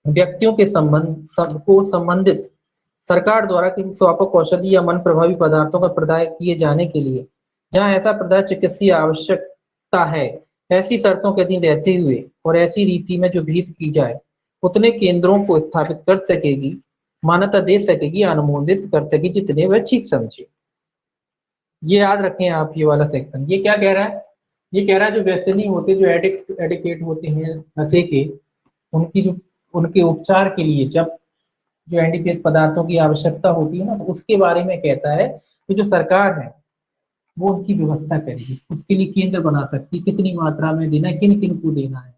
व्यक्तियों के संबंधित सरकार द्वारा किसी स्वापक औषधि या मन प्रभावी पदार्थों का प्रदाय किए जाने के लिए, जहां ऐसा प्रदाय चिकित्सीय आवश्यकता है, ऐसी शर्तों के अधीन रहते हुए और ऐसी रीति में जो विहित की जाए, उतने केंद्रों को स्थापित कर सकेगी, मान्यता दे सकेगी, अनुमोदित कर सकेगी जितने वह ठीक समझे। ये याद रखें आप ये वाला सेक्शन। ये क्या कह रहा है, ये कह रहा है जो व्यसनी होते, जो एडिकेट होते हैं नशे के, उनके उपचार के लिए जब जो एनडीपीएस पदार्थों की आवश्यकता होती है ना, तो उसके बारे में कहता है कि जो सरकार है वो उनकी व्यवस्था करेगी। उसके लिए केंद्र बना सकती है, कितनी मात्रा में देना है, किन किन को देना है,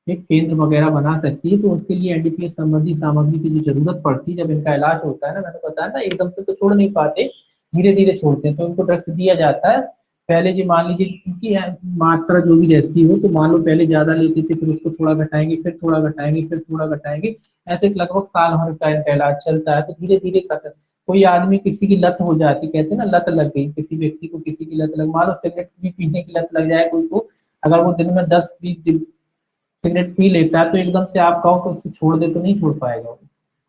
एक केंद्र वगैरह बना सकती है। तो उसके लिए एनडीपीएस संबंधी सामग्री की जो जरूरत पड़ती है, जब इनका इलाज होता है ना, मैंने बताया ना एकदम से तो छोड़ नहीं पाते, धीरे धीरे छोड़ते हैं, तो इनको ड्रग्स दिया जाता है। पहले जी मान लीजिए इनकी मात्रा जो भी रहती हो, तो मान लो पहले ज्यादा लेते थे, फिर उसको थोड़ा घटाएंगे, फिर थोड़ा घटाएंगे, फिर थोड़ा घटाएंगे, ऐसे लगभग साल भर का इनका इलाज चलता है। तो धीरे धीरे खत्म। कोई आदमी किसी की लत हो जाती, कहते हैं ना लत लग गई, किसी व्यक्ति को किसी की लत लग, मान लो सिगरेट भी पीने की लत लग जाए कोई को, अगर वो दिन में 10-20 दिन सिगरेट पी लेता है, तो एकदम से आप कहो तो उससे छोड़ दे तो नहीं छोड़ पाएगा।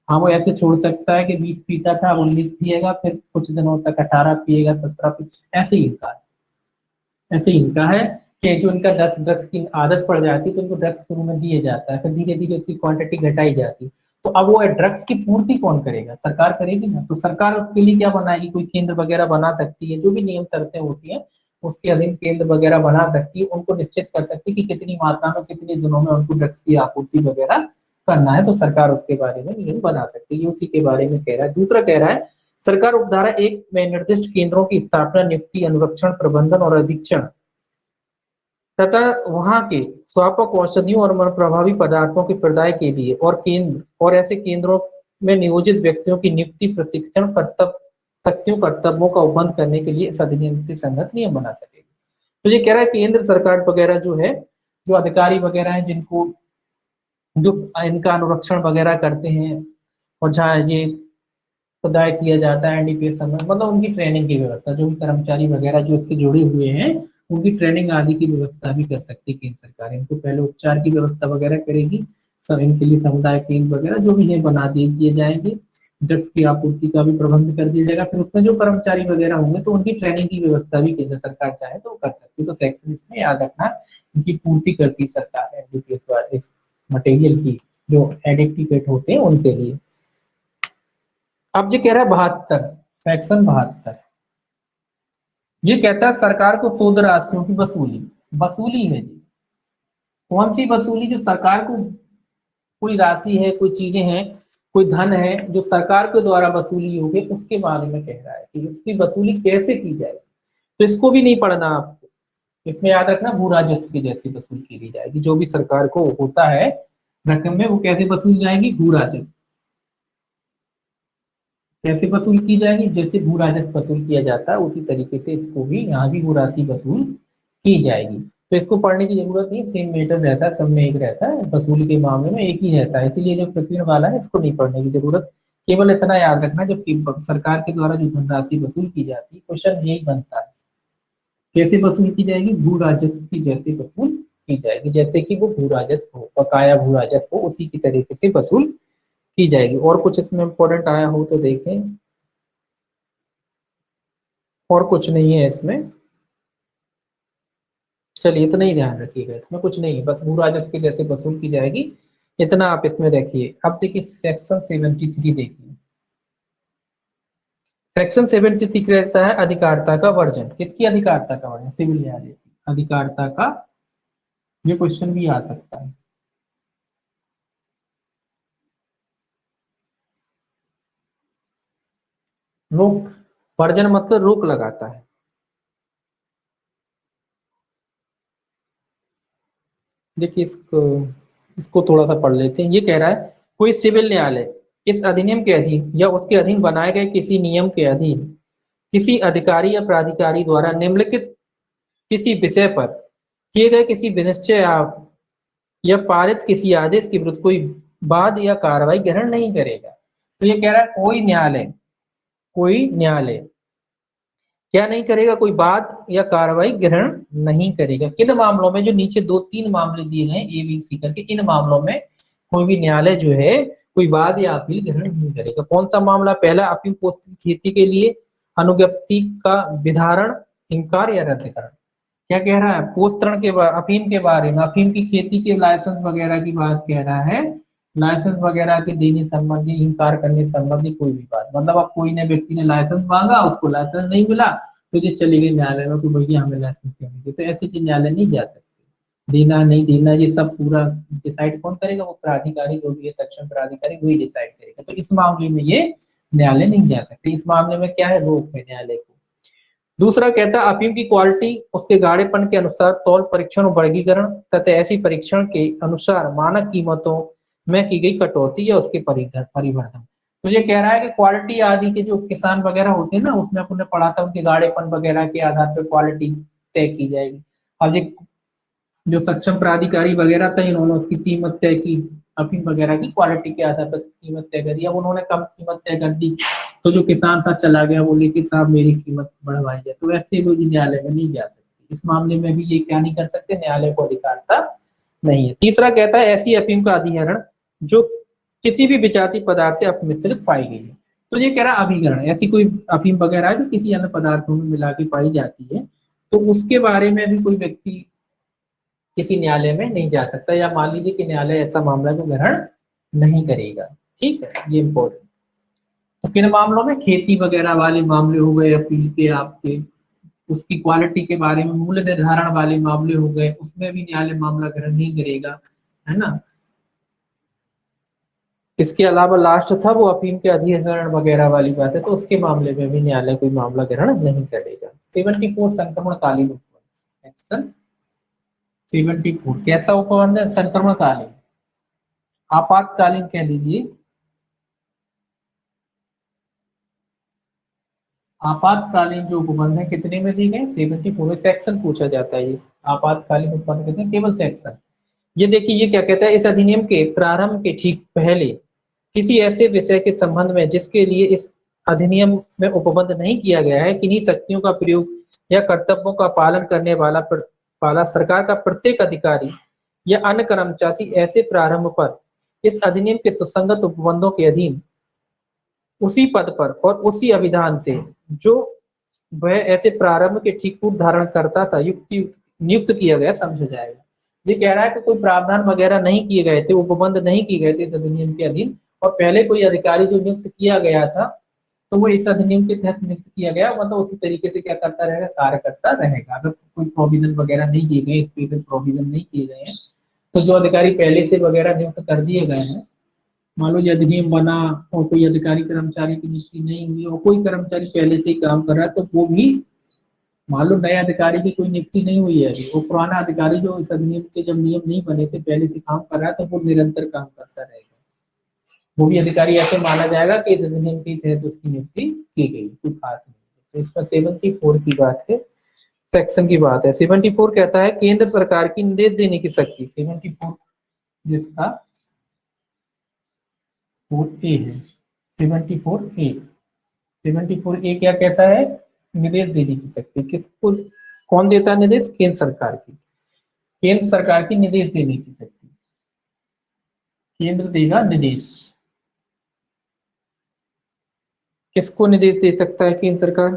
हाँ वो ऐसे छोड़ सकता है कि 20 पीता था, 19 पिएगा, फिर कुछ दिनों तक 18 पिएगा, 17 ऐसे ही इनका है। ऐसे ही इनका है कि जो इनका ड्रग्स की आदत पड़ जाती है, तो इनको ड्रग्स शुरू में दिए जाता है, फिर धीरे धीरे उसकी क्वांटिटी घटाई जाती है। तो अब वो ड्रग्स की पूर्ति कौन करेगा, सरकार करेगी ना। तो सरकार उसके लिए क्या बनाएगी, कोई केंद्र वगैरह बना सकती है, जो भी नियम शर्तें होती हैं उसके अधीन केंद्र वगैरह बना सकती है, उनको निश्चित कर सकती है कि कितनी मात्रा में कितने दिनों में उनको ड्रग्स की आपूर्ति वगैरह करना है। तो सरकार उसके बारे में नियम बना सकती है, उसी के बारे में कह रहा है। दूसरा कह रहा है सरकार उपधारा 1 में निर्दिष्ट केंद्रों की स्थापना, नियुक्ति, अनुरक्षण, प्रबंधन और अधीक्षण तथा वहां के स्वापक औषधियों और प्रभावी पदार्थों के प्रदाय के लिए और ऐसे केंद्रों में नियोजित व्यक्तियों की नियुक्ति, प्रशिक्षण, कर्तव्य शक्तियों, कर्तव्यों का उपबंध करने के लिए इस अधिनियम से संगत नियम बना सकेगी। तो ये कह रहा है केंद्र सरकार वगैरह जो है, जो अधिकारी वगैरह हैं जिनको जो इनका अनुरक्षण वगैरह करते हैं और जहाँ ये खुदाई किया जाता है एनडीपीएस समय, मतलब उनकी ट्रेनिंग की व्यवस्था, जो भी कर्मचारी वगैरह जो इससे जुड़े हुए हैं उनकी ट्रेनिंग आदि की व्यवस्था भी कर सकती है केंद्र सरकार। इनको पहले उपचार की व्यवस्था वगैरह करेगी, सब इनके लिए समुदाय केंद्र वगैरह जो भी है बना दिए जाएंगे, ड्रग्स की आपूर्ति का भी प्रबंध कर दिया जाएगा। फिर उसमें जो कर्मचारी वगैरह होंगे तो उनकी ट्रेनिंग की व्यवस्था भी केंद्र सरकार चाहे तो कर सकती है। तो सेक्शन इसमें याद रखना, इनकी पूर्ति करती सरकार एनडीपीएस द्वारा इस मटेरियल की, जो एडिक्टिवेट होते हैं उनके लिए। अब ये कह रहा है 72, सेक्शन 72, ये कहता है सरकार को शोध राशियों की वसूली, वसूली है जी, कौन सी वसूली? जो सरकार को कोई राशि है, कोई चीजें हैं, कोई धन है जो सरकार के द्वारा वसूली होगी, उसके बारे में कह रहा है कि उसकी वसूली कैसे की जाएगी। तो इसको भी नहीं पढ़ना आपको, इसमें याद रखना भू राजस्व की जैसी वसूल की जाएगी। जो भी सरकार को होता है रकम में वो कैसे वसूल जाएगी? भू राजस्व कैसे वसूल की जाएगी? जैसे भू राजस्व वसूल किया जाता है उसी तरीके से इसको भी, यहाँ भी भू राशि वसूल की जाएगी। तो इसको पढ़ने की जरूरत नहीं, सेम मेटर रहता है, सब में एक रहता है, वसूली के मामले में एक ही रहता है, इसीलिए जो प्रकीर्ण वाला है इसको नहीं पढ़ने की जरूरत। केवल इतना याद रखना, जब सरकार के द्वारा जो धनराशि वसूल की जाती है, क्वेश्चन यही बनता है कैसे वसूल की जाएगी? भू राजस्व की जैसे वसूल की जाएगी, जैसे कि वो भू राजस्व हो, बकाया भू राजस्व हो, उसी की तरीके से वसूल की जाएगी। और कुछ इसमें इंपॉर्टेंट आया हो तो देखें, और कुछ नहीं है इसमें, चलिए इतना ही ध्यान रखिएगा, इसमें कुछ नहीं है, बस भू राजस्व की जैसे वसूल की जाएगी, इतना आप इसमें रखिए। अब देखिए सेक्शन 73 देखिए, सेक्शन 73 कहता है अधिकारिता का वर्जन। किसकी अधिकारिता का वर्जन? सिविल न्यायालय की अधिकारिता का, ये क्वेश्चन भी आ सकता है। रोक, वर्जन मतलब रोक लगाता है। देखिए इसको थोड़ा सा पढ़ लेते हैं। ये कह रहा है कोई सिविल न्यायालय इस अधिनियम के अधीन या उसके अधीन बनाए गए किसी नियम के अधीन किसी अधिकारी या प्राधिकारी द्वारा निम्नलिखित किसी विषय पर किए गए किसी विनिश्चय या पारित किसी आदेश के विरुद्ध कोई वाद या कार्रवाई ग्रहण नहीं करेगा। तो ये कह रहा है कोई न्यायालय क्या नहीं करेगा? कोई वाद या कार्रवाई ग्रहण नहीं करेगा। किन मामलों में? जो नीचे 2-3 मामले दिए गए ए बी सी करके, इन मामलों में कोई भी न्यायालय जो है कोई वाद या अपील ग्रहण नहीं करेगा। कौन सा मामला? पहला, अफीम पोस्त की खेती के लिए अनुज्ञप्ति का विधारण, इंकार या रद्दीकरण। क्या कह रहा है? पोस्तरण के अफीम के बारे में, अफीम की खेती के लाइसेंस वगैरह की बात कह रहा है, लाइसेंस वगैरह के देने संबंधी, इंकार करने संबंधी कोई भी बात। मतलब अब कोई ने व्यक्ति ने लाइसेंस मांगा, उसको लाइसेंस नहीं मिला तो ये चली गई न्यायालय में कि भैया हमें लाइसेंस क्यों नहीं दिए। तो ऐसे चीज न्यायालय नहीं जा सकती, देना नहीं देना ये सब पूरा डिसाइड कौन करेगा? वो प्राधिकारी, जो भी है सक्षम प्राधिकारी वही डिसाइड करेगा। तो इस मामले में ये न्यायालय नहीं जा सकते, इस मामले में क्या है? रोक है न्यायालय को। दूसरा कहता है अफीम की क्वालिटी उसके गाढ़ेपन के अनुसार तौल परीक्षण और वर्गीकरण तथा ऐसी परीक्षण के अनुसार मानक कीमतों में की गई कटौती या उसके परिवर्तन। तो ये कह रहा है कि क्वालिटी आदि के जो किसान वगैरह होते हैं ना, उसमें अपन ने पढ़ा था उनके गाढ़ेपन वगैरह के आधार पर क्वालिटी तय की जाएगी। अब ये जो सक्षम प्राधिकारी वगैरह था, इन्होंने उसकी कीमत तय की, अफीम वगैरह की क्वालिटी के आधार पर कीमत तय करी। अब उन्होंने कम कीमत तय कर दी तो जो किसान था चला गया, बोले कि साहब मेरी कीमत बढ़वाई जाए। तो ऐसे वो न्यायालय में नहीं जा सकते, इस मामले में भी ये क्या नहीं कर सकते? न्यायालय को अधिकारता नहीं है। तीसरा कहता है ऐसी अफीम का अधिहरण जो किसी भी विजातीय पदार्थ से अपमिश्रित पाई गई है। तो ये कह रहा है अभिकरण, ऐसी कोई अफीम वगैरह है जो किसी अन्य पदार्थों में मिला के पाई जाती है, तो उसके बारे में भी कोई व्यक्ति किसी न्यायालय में नहीं जा सकता, या मान लीजिए कि न्यायालय ऐसा मामला को ग्रहण नहीं करेगा। ठीक है, ये इम्पोर्टेंट। तो किन मामलों में? खेती वगैरह वाले मामले हो गए अपील के, आपके उसकी क्वालिटी के बारे में मूल्य निर्धारण वाले मामले हो गए, उसमें भी न्यायालय मामला ग्रहण नहीं करेगा, है ना। इसके अलावा लास्ट था वो अफीम के अधिग्रहण वगैरह वाली बात है, तो उसके मामले में भी न्यायालय कोई मामला ग्रहण नहीं करेगा। 74 संक्रमणकालीन उपबंध, सेक्शन 74 कैसा उपबंध है? संक्रमणकालीन, आपातकालीन कह लीजिए, आपातकालीन जो उपबंध है कितने में दी गए? 74 सेक्शन पूछा जाता है ये। आपातकालीन उपबंध कितने? केवल सेक्शन। ये देखिए ये क्या कहता है, इस अधिनियम के प्रारंभ के ठीक पहले किसी ऐसे विषय के संबंध में जिसके लिए इस अधिनियम में उपबंध नहीं किया गया है, किन्हीं शक्तियों का प्रयोग या कर्तव्यों का पालन करने वाला सरकार का प्रत्येक अधिकारी या अन्य कर्मचारी ऐसे प्रारंभ पर इस अधिनियम के सुसंगत उपबंधों के अधीन उसी पद पर और उसी अभिधान से जो वह ऐसे प्रारंभ के ठीक पूर्व धारण करता था नियुक्त किया गया समझा जाएगा। ये कह रहा है कि कोई प्रावधान वगैरह नहीं किए गए थे, उपबंध नहीं किए गए थे इस अधिनियम के अधीन, और पहले कोई अधिकारी जो नियुक्त किया गया था तो वो इस अधिनियम के तहत नियुक्त किया गया, मतलब उसी तरीके से क्या करता रहेगा, कार्य करता रहेगा। अगर कोई प्रोविजन वगैरह नहीं किए गए, स्पेशल प्रोविजन नहीं किए गए हैं, तो जो अधिकारी पहले से वगैरह नियुक्त कर दिए गए हैं, मान लो ये अधिनियम बना और कोई अधिकारी कर्मचारी की नियुक्ति नहीं हुई और कोई कर्मचारी पहले से ही काम कर रहा है, तो वो भी, मान लो नए अधिकारी की कोई नियुक्ति नहीं हुई है, वो पुराना अधिकारी जो इस अधिनियम के जब नियम नहीं बने थे पहले से काम कर रहा है, तो वो निरंतर काम करता रहेगा, वो भी अधिकारी ऐसे माना जाएगा कि इस अधिनियम के तहत उसकी नियुक्ति की गई, कोई खास नहीं। तो इसमें 74 की बात है, सेक्शन की बात है। 74 कहता है केंद्र सरकार की निर्देश देने की शक्ति। 74 जिसका 4A है, 74A। 74A क्या कहता है? निर्देश देने की शक्ति। किसको, कौन देता है निर्देश? केंद्र सरकार की। केंद्र सरकार की निर्देश देने की शक्ति, केंद्र देगा निर्देश। किसको निर्देश दे सकता है केंद्र सरकार?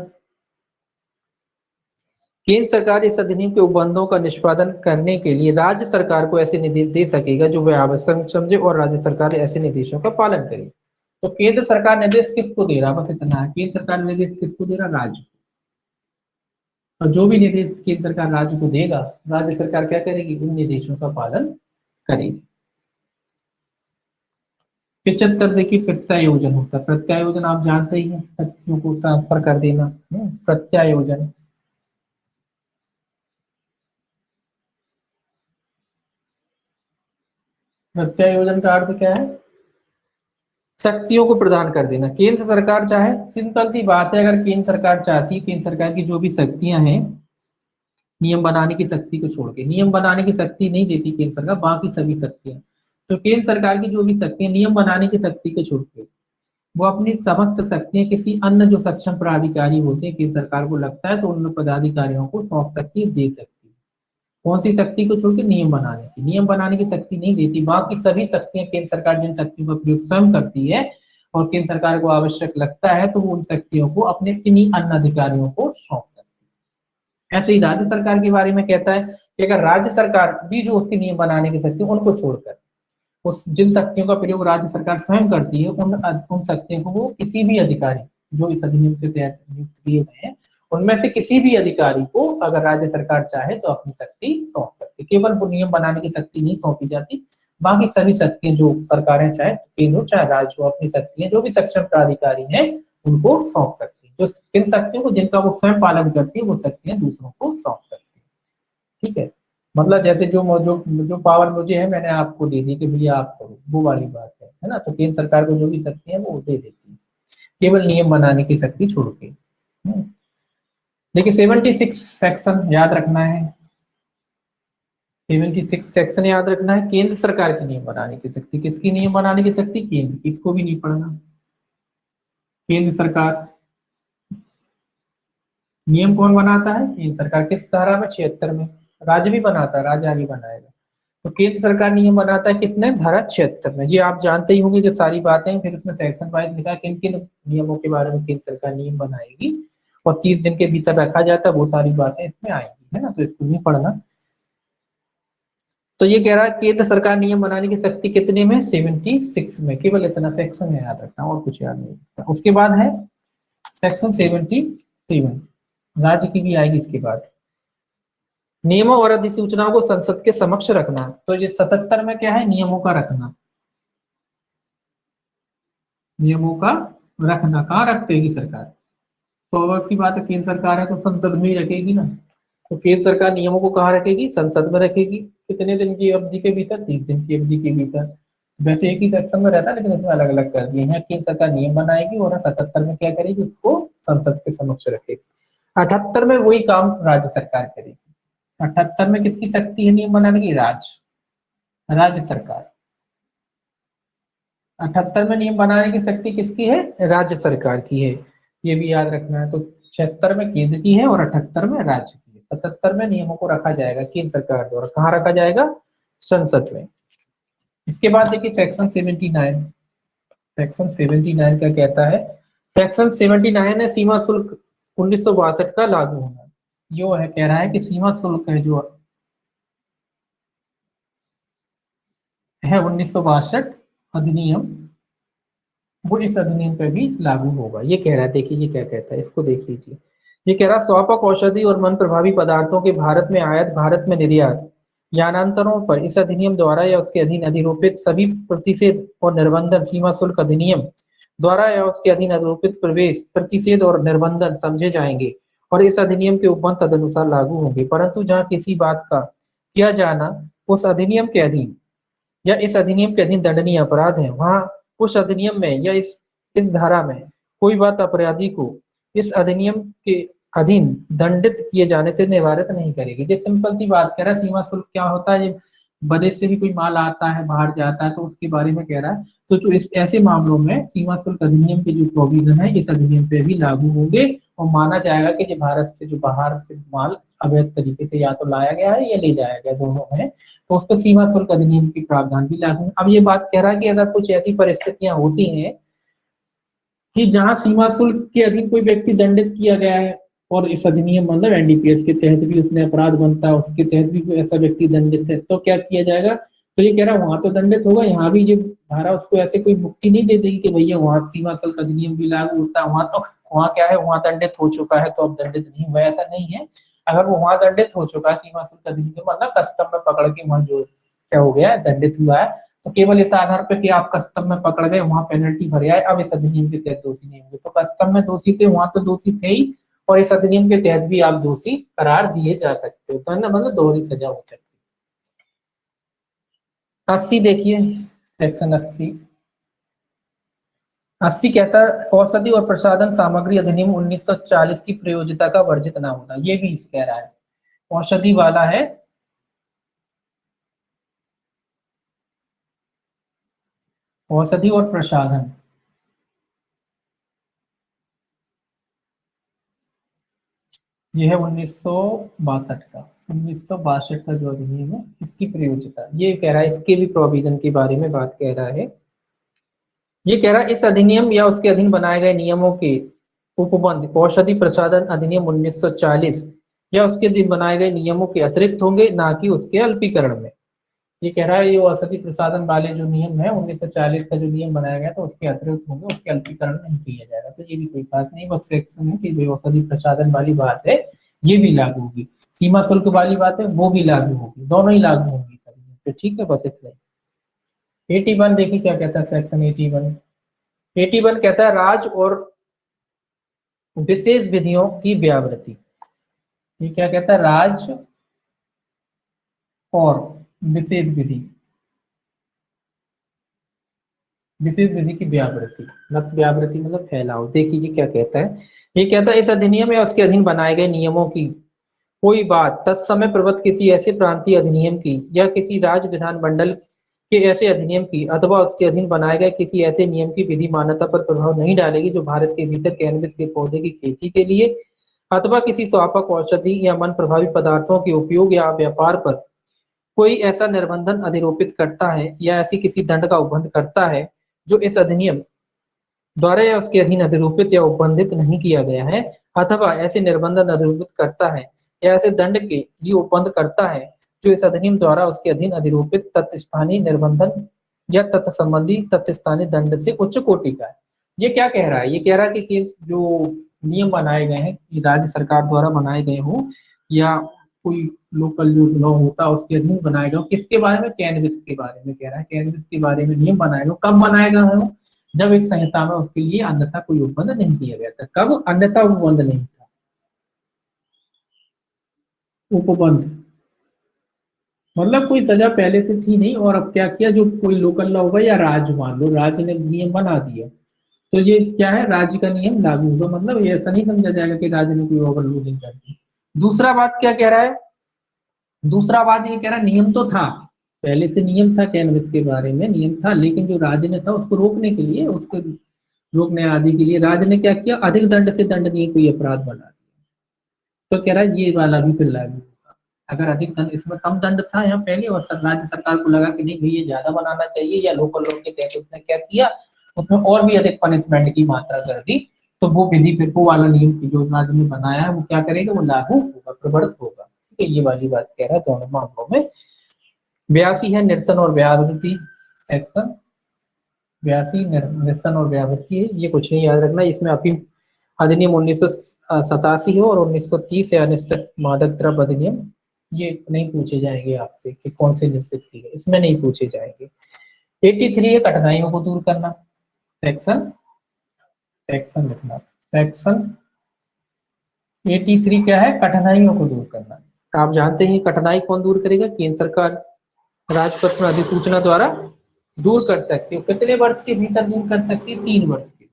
केंद्र सरकार इस अधिनियम के उपबंधों का निष्पादन करने के लिए राज्य सरकार को ऐसे निर्देश दे सकेगा जो वह आवश्यक समझे और राज्य सरकार ऐसे निर्देशों का पालन करे। तो केंद्र सरकार निर्देश किसको दे रहा? बस इतना है, केंद्र सरकार निर्देश किसको दे रहा? राज्य। और जो भी निर्देश केंद्र सरकार राज्य को देगा, राज्य सरकार क्या करेगी? उन निर्देशों का पालन करेगी। 75 देखिए प्रत्यायोजन होता है। प्रत्यायोजन आप जानते ही हैं, शक्तियों को ट्रांसफर कर देना, प्रत्यायोजन। प्रत्यायोजन का अर्थ क्या है? शक्तियों को प्रदान कर देना। केंद्र सरकार चाहे, सिंपल सी बात है, अगर केंद्र सरकार चाहती है, केंद्र सरकार की जो भी शक्तियां हैं, नियम बनाने की शक्ति को छोड़ के, नियम बनाने की शक्ति नहीं देती केंद्र सरकार, बाकी सभी शक्तियां, तो केंद्र सरकार की जो भी शक्तियां नियम बनाने की शक्ति को छोड़ के वो अपनी समस्त शक्तियां किसी अन्य जो सक्षम पदाधिकारी होते हैं, केंद्र सरकार को लगता है तो उन पदाधिकारियों को सौंप सकती है, दे सकती है। कौन सी शक्ति को छोड़ के? नियम बनाने की। नियम बनाने की शक्ति नहीं देती, बाकी सभी शक्तियां केंद्र सरकार जिन शक्तियों का प्रयोग स्वयं करती है और केंद्र सरकार को आवश्यक लगता है तो वो उन शक्तियों को अपने किन्हीं अन्य अधिकारियों को सौंप सकती है। ऐसे ही राज्य सरकार के बारे में कहता है कि अगर राज्य सरकार भी जो उसके नियम बनाने की शक्ति उनको छोड़कर उस जिन शक्तियों का प्रयोग राज्य सरकार स्वयं करती है उन शक्तियों को वो किसी भी अधिकारी जो इस अधिनियम के तहत नियुक्त किए गए हैं उनमें से किसी भी अधिकारी को अगर राज्य सरकार चाहे तो अपनी शक्ति सौंप सकती है। केवल वो नियम बनाने की शक्ति नहीं सौंपी जाती, बाकी सभी शक्तियां जो सरकारें चाहे केंद्र हो चाहे राज्य हो, अपनी शक्तियां जो भी सक्षम प्राधिकारी हैं उनको सौंप सकती है। जो किन शक्तियों को जिनका वो स्वयं पालन करती है वो शक्तियां दूसरों को सौंप सकती है। ठीक है, मतलब जैसे जो पावर मुझे है मैंने आपको दे दी कि भैया आप करो, वो वाली बात है ना। तो केंद्र सरकार को जो भी शक्ति है वो दे देती है, केवल नियम बनाने की शक्ति छोड़ के। देखिए 76 सेक्शन याद रखना है, 76 सेक्शन याद रखना है। केंद्र सरकार की नियम बनाने की शक्ति, किसकी नियम बनाने की शक्ति? केंद्र, इसको भी नहीं पढ़ना। केंद्र सरकार नियम कौन बनाता है? केंद्र सरकार। किस धारा में? 76 में। राज्य भी बनाता है, राज्य आगे बनाएगा। तो केंद्र सरकार नियम बनाता है किसने? धारा 76 में। ये आप जानते ही होंगे जो सारी बातें, फिर उसमें सेक्शन वाइज लिखा है किन किन नियमों के बारे में केंद्र सरकार नियम बनाएगी और 30 दिन के भीतर रखा जाता है, वो सारी बातें इसमें आएंगी, है ना। तो इसको नहीं पढ़ना। तो ये कह रहा है केंद्र सरकार नियम बनाने की शक्ति कितने में? 76 में। केवल इतना सेक्शन में याद रखना और कुछ याद नहीं रखना। उसके बाद है सेक्शन 77, राज्य की भी आएगी इसके बाद। नियमों और अधिसूचनाओं को संसद के समक्ष रखना। तो ये 77 में क्या है? नियमों का रखना। नियमों का रखना कहाँ रखेगी सरकार? स्वाभाविक सी बात है, केंद्र सरकार है तो संसद में ही रखेगी ना। तो केंद्र सरकार नियमों को कहाँ रखेगी? संसद में रखेगी। कितने दिन की अवधि के भीतर? 30 दिन की अवधि के भीतर। वैसे एक ही सेक्शन में रहता है लेकिन इसमें अलग अलग कर दिए हैं। केंद्र सरकार नियम बनाएगी और 77 में क्या करेगी, उसको संसद के समक्ष रखेगी। 78 में वही काम राज्य सरकार करेगी। 78 में किसकी शक्ति है नियम बनाने की, राज्य सरकार। 78 में नियम बनाने की शक्ति किसकी है, राज्य सरकार की है, ये भी याद रखना है। तो 76 में केंद्र की है और 78 में राज्य की है। 77 में नियमों को रखा जाएगा केंद्र सरकार द्वारा, कहाँ रखा जाएगा, संसद में। इसके बाद देखिए सेक्शन 79। सेक्शन 79 क्या कहता है, सेक्शन 79 है सीमा शुल्क 1962 का लागू होना। यो है, कह रहा है कि सीमा शुल्क है जो है 1962 अधिनियम, वो इस अधिनियम पे भी लागू होगा, ये कह रहा है। देखिए ये क्या कहता है, इसको देख लीजिए। ये कह रहा है स्वापक औषधि और मन प्रभावी पदार्थों के भारत में आयात, भारत में निर्यात, यानांतरों पर इस अधिनियम द्वारा या उसके अधीन अधिरोपित सभी प्रतिषेध और निर्बंधन सीमा शुल्क अधिनियम द्वारा या उसके अधीन अधिरोपित प्रवेश प्रतिषेध और निर्बंधन समझे जाएंगे और इस अधिनियम के उपबंध तदनुसार लागू होंगे। परंतु जहाँ किसी बात का किया जाना उस अधिनियम के अधीन या इस अधिनियम के अधीन दंडनीय अपराध है, वहां उस अधिनियम में या इस धारा में कोई बात अपराधी को इस अधिनियम के अधीन दंडित किए जाने से निवारित नहीं करेगी। ये सिंपल सी बात कह रहा है। सीमा शुल्क क्या होता है, ये विदेश से भी कोई माल आता है बाहर जाता है तो उसके बारे में कह रहा है। तो इस ऐसे मामलों में सीमा शुल्क अधिनियम के जो प्रोविजन है इस अधिनियम पे भी लागू होंगे और माना जाएगा कि जो भारत से जो बाहर से माल अवैध तरीके से या तो लाया गया है या ले जाया गया, दोनों है, तो उस पर सीमा शुल्क अधिनियम की प्रावधान भी लागू है। अब ये बात कह रहा है कि अगर कुछ ऐसी परिस्थितियां होती हैं कि जहां सीमा शुल्क के अधीन कोई व्यक्ति दंडित किया गया है और इस अधिनियम मतलब एनडीपीएस के तहत भी उसने अपराध बनता है, उसके तहत भी कोई ऐसा व्यक्ति दंडित है, तो क्या किया जाएगा। तो ये कह रहा है वहां तो दंडित होगा, यहाँ भी ये धारा उसको ऐसे कोई मुक्ति नहीं दे देगी कि भैया वहां सीमा शुल्क अधिनियम भी लागू होता है, वहां तो वहां क्या है, वहां दंडित हो चुका है तो अब दंडित नहीं हुआ, ऐसा नहीं है। अगर वो वहां दंडित हो चुका है सीमा शुल्क अधिनियम मतलब कस्टम में पकड़ के वहां जो क्या हो गया है, दंडित हुआ है, तो केवल इस आधार पर कि आप कस्टम में पकड़ गए, वहां पेनल्टी भर आए, अब इस अधिनियम के तहत दोषी नहीं होंगे। तो कस्टम में दोषी थे, वहां तो दोषी थे ही, और इस अधिनियम के तहत भी आप दोषी करार दिए जा सकते हो, तो है ना, मतलब दोहरी सजा हो सकती है। 80 देखिए, सेक्शन 80। 80 कहता है औषधि और प्रसाधन सामग्री अधिनियम 1940 की प्रयोज्यता का वर्जित न होना, ये भी इस कह रहा है। औषधि वाला है, औषधि और प्रसाधन, ये है 1962 का, 1962 का जो अधिनियम है इसकी प्रयोज्यता, ये कह रहा है, इसके भी प्रोविजन के बारे में बात कह रहा है। ये कह रहा है इस अधिनियम या उसके अधीन बनाए गए नियमों के उपबंध औषधि प्रसाधन अधिनियम 1940 या उसके अधीन बनाए गए नियमों के अतिरिक्त होंगे, ना कि उसके अल्पीकरण में। ये कह रहा है ये औषधि प्रसाधन वाले जो नियम है 1940 का जो नियम बनाया गया तो उसके अतिरिक्त होंगे, उसके अल्पीकरण नहीं किया जाएगा। तो ये भी कोई बात नहीं, बस सेक्शन है कि जो औषधि प्रसाधन वाली बात है ये भी लागू होगी, सीमा शुल्क वाली बात है वो भी लागू होगी, दोनों ही लागू होंगी सभी। तो ठीक है, बस इतना ही। 81 देखिए क्या कहता है सेक्शन 81। 81 कहता है राज्य और विशेष विधियों की व्यावृत्ति। ये क्या कहता है, राज्य और विशेष विधि, विशेष विधि की व्यावृत्ति मतलब व्यावृत्ति मतलब फैलाव। देखिए क्या कहता है, ये कहता है इस अधिनियम या उसके अधीन बनाए गए नियमों की कोई बात तत्समय प्रवृत्त किसी ऐसे प्रांतीय अधिनियम की या किसी राज्य विधान मंडल के ऐसे अधिनियम की अथवा उसके अधीन बनाए गए किसी ऐसे नियम की विधि मान्यता पर प्रभाव नहीं डालेगी जो भारत के भीतर कैनबिस के पौधे की खेती के लिए अथवा किसी स्वापक औषधि या मन प्रभावी पदार्थों के उपयोग या व्यापार पर कोई ऐसा निर्बंधन अधिरोपित करता है या ऐसी किसी दंड का उपबंध करता है जो इस अधिनियम द्वारा या उसके अधीन अधिरोपित या उपबंधित नहीं किया गया है, अथवा ऐसे निर्बंधन अधिरोपित करता है या ऐसे दंड के लिए उपबंध करता है जो इस अधिनियम द्वारा उसके अधीन अधिरोपित तत्स्थानीय निर्बंधन या तत्संबंधी तत्स्थानीय दंड से उच्च कोटि का है। ये क्या कह रहा है, ये कह रहा है कि जो नियम बनाए गए हैं कि राज्य सरकार द्वारा बनाए गए हों या कोई लोकल जो लॉ होता है उसके अधीन बनाए गए हो, किसके बारे में, कैनबिस के बारे में कह रहा है। कैनबिस के बारे में नियम बनाए गए, कब बनाए गए हो, जब इस संहिता में उसके लिए अन्यथा कोई उपबंध नहीं किया गया था। कब अन्यथा उपबंध नहीं था, उपबंध मतलब कोई सजा पहले से थी नहीं और अब क्या किया, जो कोई लोकल लॉ होगा या राज्य, मान लो राज्य ने नियम बना दिया, तो ये क्या है, राज्य का नियम लागू होगा। मतलब ये ऐसा नहीं समझा जाएगा कि राज्य ने कोई ओवर रूलिंग कर दी। दूसरा बात क्या कह रहा है, दूसरा बात ये कह रहा है नियम तो था, पहले से नियम था, कैनवस के बारे में नियम था, लेकिन जो राज्य ने था उसको रोकने के लिए, उसको रोकने आदि के लिए राज्य ने क्या किया, अधिक दंड से दंडनीय कोई अपराध बना दिया। तो कह रहा है ये वाला भी फिर लागू होगा। अगर अधिक दंड, इसमें कम दंड था यहाँ पहले, और राज्य सरकार को लगा कि नहीं भाई ये ज्यादा बनाना चाहिए, या लोकल लॉ के तहत उसने क्या किया, उसमें और भी अधिक पनिशमेंट की मात्रा कर दी, तो वो विधि फिर वो वाला नियम जो राज्य ने बनाया है वो क्या करेगा, वो लागू होगा, प्रवर्तित होगा। ठीक है, ये वाली बात कह रहा है दोनों मामलों में। 82 है निरसन और व्यावृत्ति सेक्शन, 82 निरसन और व्यावृत्ति है, ये कुछ नहीं याद रखना। इसमें अफीम अधिनियम 1987 है और 1930 है अनिश्चित मादक द्रव्य अधिनियम, ये नहीं पूछे जाएंगे आपसे कि कौन से निश्चित की है, इसमें नहीं पूछे जाएंगे। 83 है कठिनाइयों को दूर करना, सेक्शन सेक्शन लिखना, सेक्शन 83 क्या है, कठिनाइयों को दूर करना। आप जानते हैं कठिनाई कौन दूर करेगा, केंद्र सरकार राजपत्र में अधिसूचना द्वारा दूर कर सकती है। कितने वर्ष के भीतर दूर कर सकती है, 3 वर्ष के।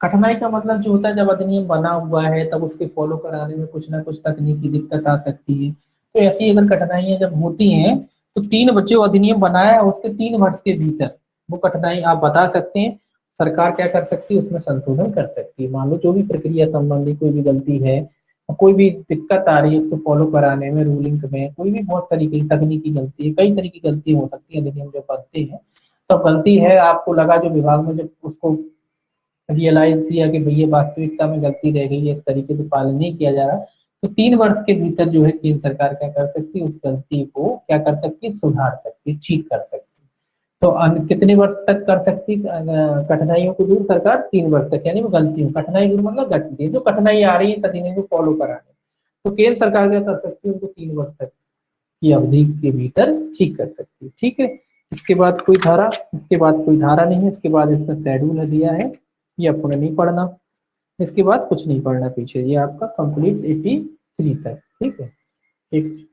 कठिनाई का मतलब जो होता है जब अधिनियम बना हुआ है तब उसके फॉलो कराने में कुछ ना कुछ तकनीकी दिक्कत आ सकती है, तो ऐसी अगर कठिनाइयां जब होती हैं तो 3 बच्चे अधिनियम बनाया है उसके 3 वर्ष के भीतर वो कठिनाई आप बता सकते हैं, सरकार क्या कर सकती है, उसमें संशोधन कर सकती है। मान लो जो भी प्रक्रिया संबंधी कोई भी गलती है, कोई भी दिक्कत आ रही है उसको फॉलो कराने में, रूलिंग में कोई भी बहुत तरीके की तकनीकी गलती है, कई तरह की गलती हो सकती है अधिनियम जब बनते हैं, तो गलती है आपको लगा जो विभाग में जब उसको रियलाइज किया कि भैया वास्तविकता में गलती रह गई है, इस तरीके से पालन नहीं किया जा रहा, तो 3 वर्ष के भीतर जो है केंद्र सरकार क्या कर सकती है, उस गलती को क्या कर सकती है, सुधार सकती है, ठीक कर सकती है। तो कितने वर्ष तक कर सकती है कठिनाइयों को दूर सरकार, 3 वर्ष तक, यानी वो गलतियों, कठिनाई दूर मतलब गलती जो कठिनाई आ रही है इस अधिनियम को फॉलो कराने, तो केंद्र सरकार क्या कर सकती है, उनको 3 वर्ष तक की अवधि के भीतर ठीक कर सकती है। ठीक है, इसके बाद कोई धारा, इसके बाद कोई धारा नहीं है, इसके बाद इसमें शेड्यूल दिया है, ये आपको नहीं पढ़ना, इसके बाद कुछ नहीं पढ़ना पीछे, ये आपका कंप्लीट 83 तक। ठीक है, एक